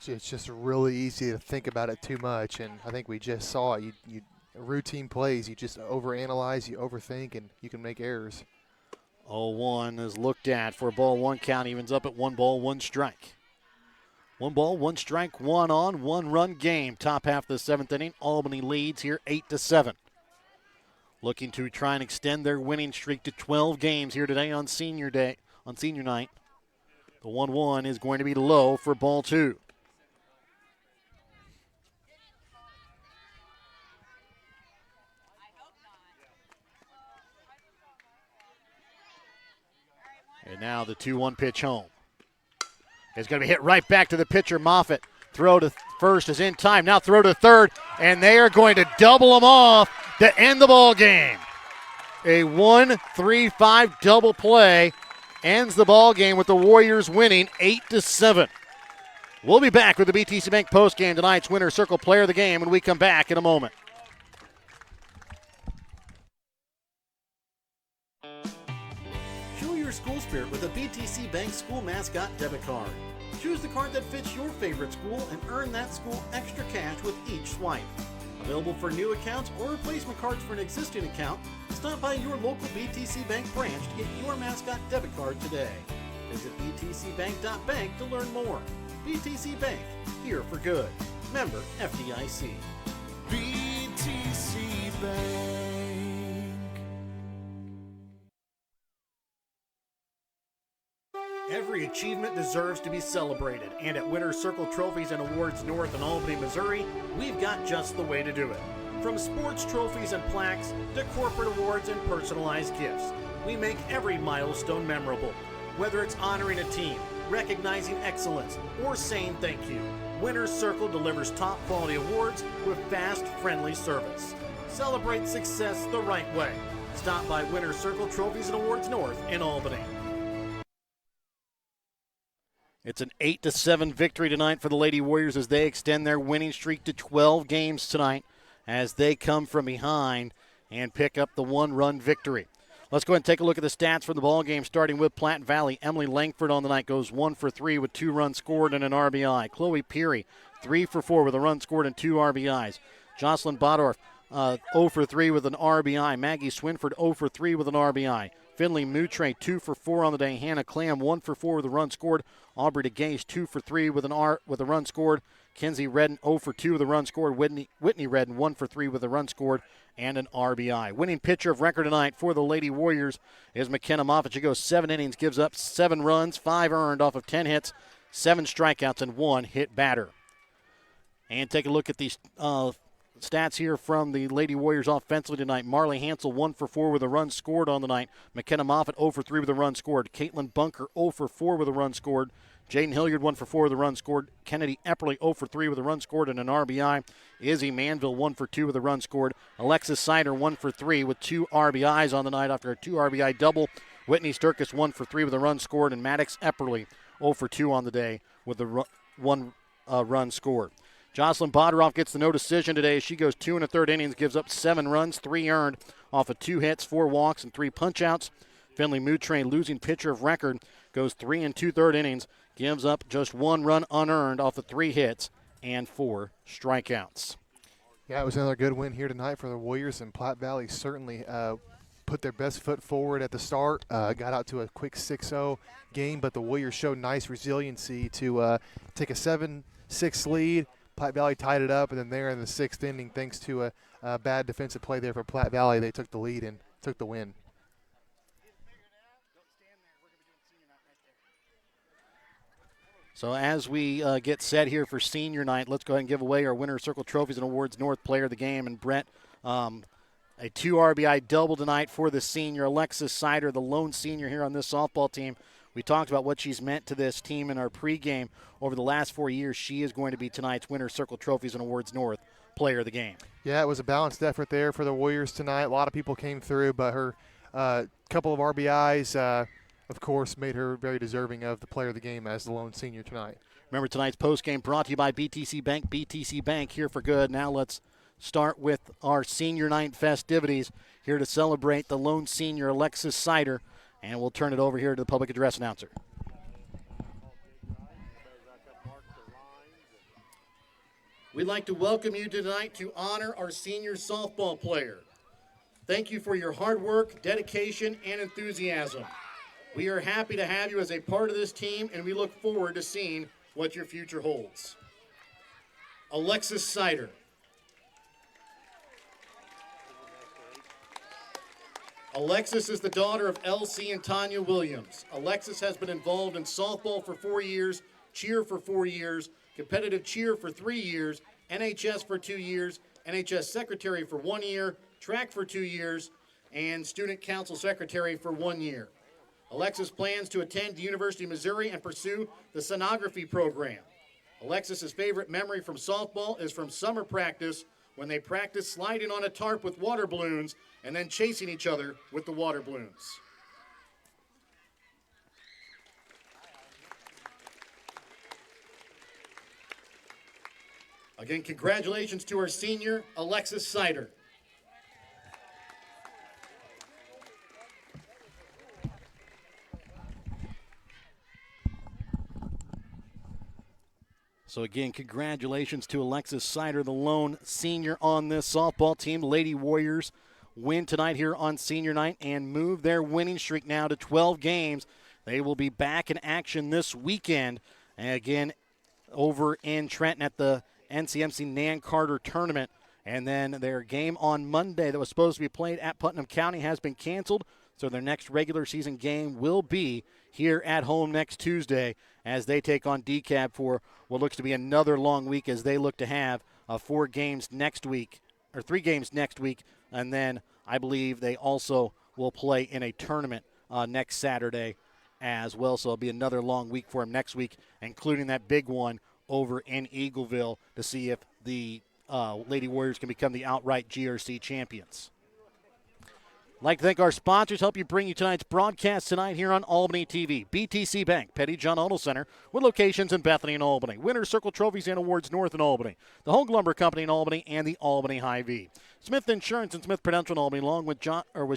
It's just really easy to think about it too much, and I think we just saw it. You routine plays, you just overanalyze, you overthink, and you can make errors. 0-1 is looked at for a ball one count. Evens up at 1 ball, 1 strike. 1 ball, 1 strike, 1 on, 1 run game. Top half of the 7th inning. Albany leads here 8-7. Looking to try and extend their winning streak to 12 games here today on senior night. The 1-1 is going to be low for ball 2. And now the 2-1 pitch home. It's going to be hit right back to the pitcher, Moffitt. Throw to first is in time. Now throw to third, and they are going to double them off to end the ball game. A 1-3-5 double play ends the ball game with the Warriors winning 8-7. We'll be back with the BTC Bank postgame, tonight's Winner's Circle player of the game, when we come back in a moment. Show your school spirit with a BTC Bank school mascot debit card. Choose the card that fits your favorite school and earn that school extra cash with each swipe. Available for new accounts or replacement cards for an existing account, stop by your local BTC Bank branch to get your mascot debit card today. Visit btcbank.bank to learn more. BTC Bank, here for good. Member FDIC. BTC Bank. Every achievement deserves to be celebrated, and at Winner's Circle Trophies and Awards North in Albany, Missouri, we've got just the way to do it. From sports trophies and plaques to corporate awards and personalized gifts, we make every milestone memorable. Whether it's honoring a team, recognizing excellence, or saying thank you, Winner's Circle delivers top quality awards with fast, friendly service. Celebrate success the right way. Stop by Winner's Circle Trophies and Awards North in Albany. It's an 8-7 victory tonight for the Lady Warriors as they extend their winning streak to 12 games tonight as they come from behind and pick up the 1-run victory. Let's go ahead and take a look at the stats for the ball game, starting with Platte Valley. Emily Langford on the night goes 1 for 3 with 2 runs scored and an RBI. Chloe Peary, 3 for 4 with a run scored and 2 RBIs. Jocelyn Bodorf, 0 for 3 with an RBI. Maggie Swinford, 0 for 3 with an RBI. Finley Moutre, 2 for 4 on the day. Hannah Clam, 1 for 4 with a run scored. Aubrey DeGase, 2 for 3 with a run scored. Kenzie Redden, 0 for 2 with a run scored. Whitney Redden, 1 for 3 with a run scored and an RBI. Winning pitcher of record tonight for the Lady Warriors is McKenna Moffitt. She goes 7 innings, gives up 7 runs, 5 earned off of 10 hits, 7 strikeouts, and 1 hit batter. And take a look at these stats here from the Lady Warriors offensively tonight. Marley Hansel, 1 for 4 with a run scored on the night. McKenna Moffitt, 0 for 3 with a run scored. Caitlin Bunker, 0 for 4 with a run scored. Jaden Hilliard, 1 for 4 with a run scored. Kennedy Epperly, 0 for 3 with a run scored and an RBI. Izzy Manville, 1 for 2 with a run scored. Alexis Sider, 1 for 3 with 2 RBIs on the night after a 2 RBI double. Whitney Sturkis, 1 for 3 with a run scored. And Maddox Epperly, 0 for 2 on the day with a 1 run scored. Jocelyn Bodoroff gets the no decision today. She goes 2 1/3 innings, gives up 7 runs, 3 earned off of 2 hits, 4 walks, and 3 punchouts. Finley Moutre, losing pitcher of record, goes 3 2/3 innings, gives up just 1 run unearned off of 3 hits and 4 strikeouts. Yeah, it was another good win here tonight for the Warriors, and Platte Valley certainly put their best foot forward at the start, got out to a quick 6-0 game, but the Warriors showed nice resiliency to take a 7-6 lead. Platte Valley tied it up, and then there in the 6th inning, thanks to a bad defensive play there for Platte Valley, they took the lead and took the win. So as we get set here for senior night, let's go ahead and give away our Winner's Circle Trophies and Awards North Player of the Game. And Brett, a 2 RBI double tonight for the senior. Alexis Sider, the lone senior here on this softball team. We talked about what she's meant to this team in our pregame over the last 4 years. She is going to be tonight's Winner's Circle Trophies and Awards North Player of the Game. Yeah, it was a balanced effort there for the Warriors tonight. A lot of people came through, but her couple of RBIs, of course, made her very deserving of the Player of the Game as the lone senior tonight. Remember, tonight's postgame brought to you by BTC Bank. BTC Bank, here for good. Now let's start with our senior night festivities here to celebrate the lone senior, Alexis Sider. And we'll turn it over here to the public address announcer. We'd like to welcome you tonight to honor our senior softball player. Thank you for your hard work, dedication, and enthusiasm. We are happy to have you as a part of this team, and we look forward to seeing what your future holds. Alexis Sider. Alexis is the daughter of Elsie and Tanya Williams. Alexis has been involved in softball for 4 years, cheer for 4 years, competitive cheer for 3 years, NHS for 2 years, NHS secretary for 1 year, track for 2 years, and student council secretary for 1 year. Alexis plans to attend the University of Missouri and pursue the sonography program. Alexis's favorite memory from softball is from summer practice when they practiced sliding on a tarp with water balloons and then chasing each other with the water balloons. Again, congratulations to our senior, Alexis Sider. So again, congratulations to Alexis Sider, the lone senior on this softball team. Lady Warriors win tonight here on senior night and move their winning streak now to 12 games. They will be back in action this weekend. And again, over in Trenton at the NCMC Nan Carter tournament. And then their game on Monday that was supposed to be played at Putnam County has been canceled. So their next regular season game will be here at home next Tuesday as they take on DeKalb for what looks to be another long week as they look to have 4 games next week, or 3 games next week. And then I believe they also will play in a tournament next Saturday as well. So it'll be another long week for them next week, including that big one over in Eagleville to see if the Lady Warriors can become the outright GRC champions. I'd like to thank our sponsors, help you bring you tonight's broadcast tonight here on Albany TV. BTC Bank, Petty John Auto Center, with locations in Bethany and Albany. Winner's Circle Trophies and Awards North in Albany. The Home Lumber Company in Albany and the Albany Hy-Vee. Smith Insurance and Smith Prudential in Albany, along with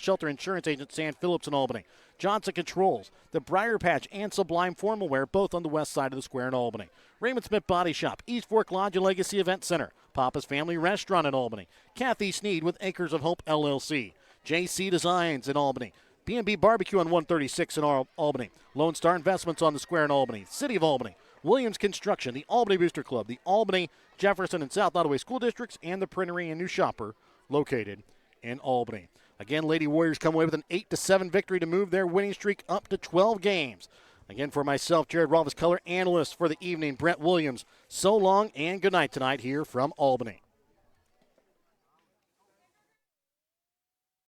Shelter Insurance Agent Sam Phillips in Albany. Johnson Controls, the Briar Patch and Sublime Formal Wear, both on the west side of the square in Albany. Raymond Smith Body Shop, East Fork Lodge and Legacy Event Center. Papa's Family Restaurant in Albany. Kathy Sneed with Acres of Hope LLC. JC Designs in Albany. B&B Barbecue on 136 in Albany. Lone Star Investments on the square in Albany. City of Albany. Williams Construction. The Albany Booster Club. The Albany, Jefferson, and South Ottaway School Districts. And the Printery and New Shopper located in Albany. Again, Lady Warriors come away with an 8-7 victory to move their winning streak up to 12 games. Again, for myself, Jared Rolfes, color analyst for the evening, Brent Williams. So long and good night tonight here from Albany.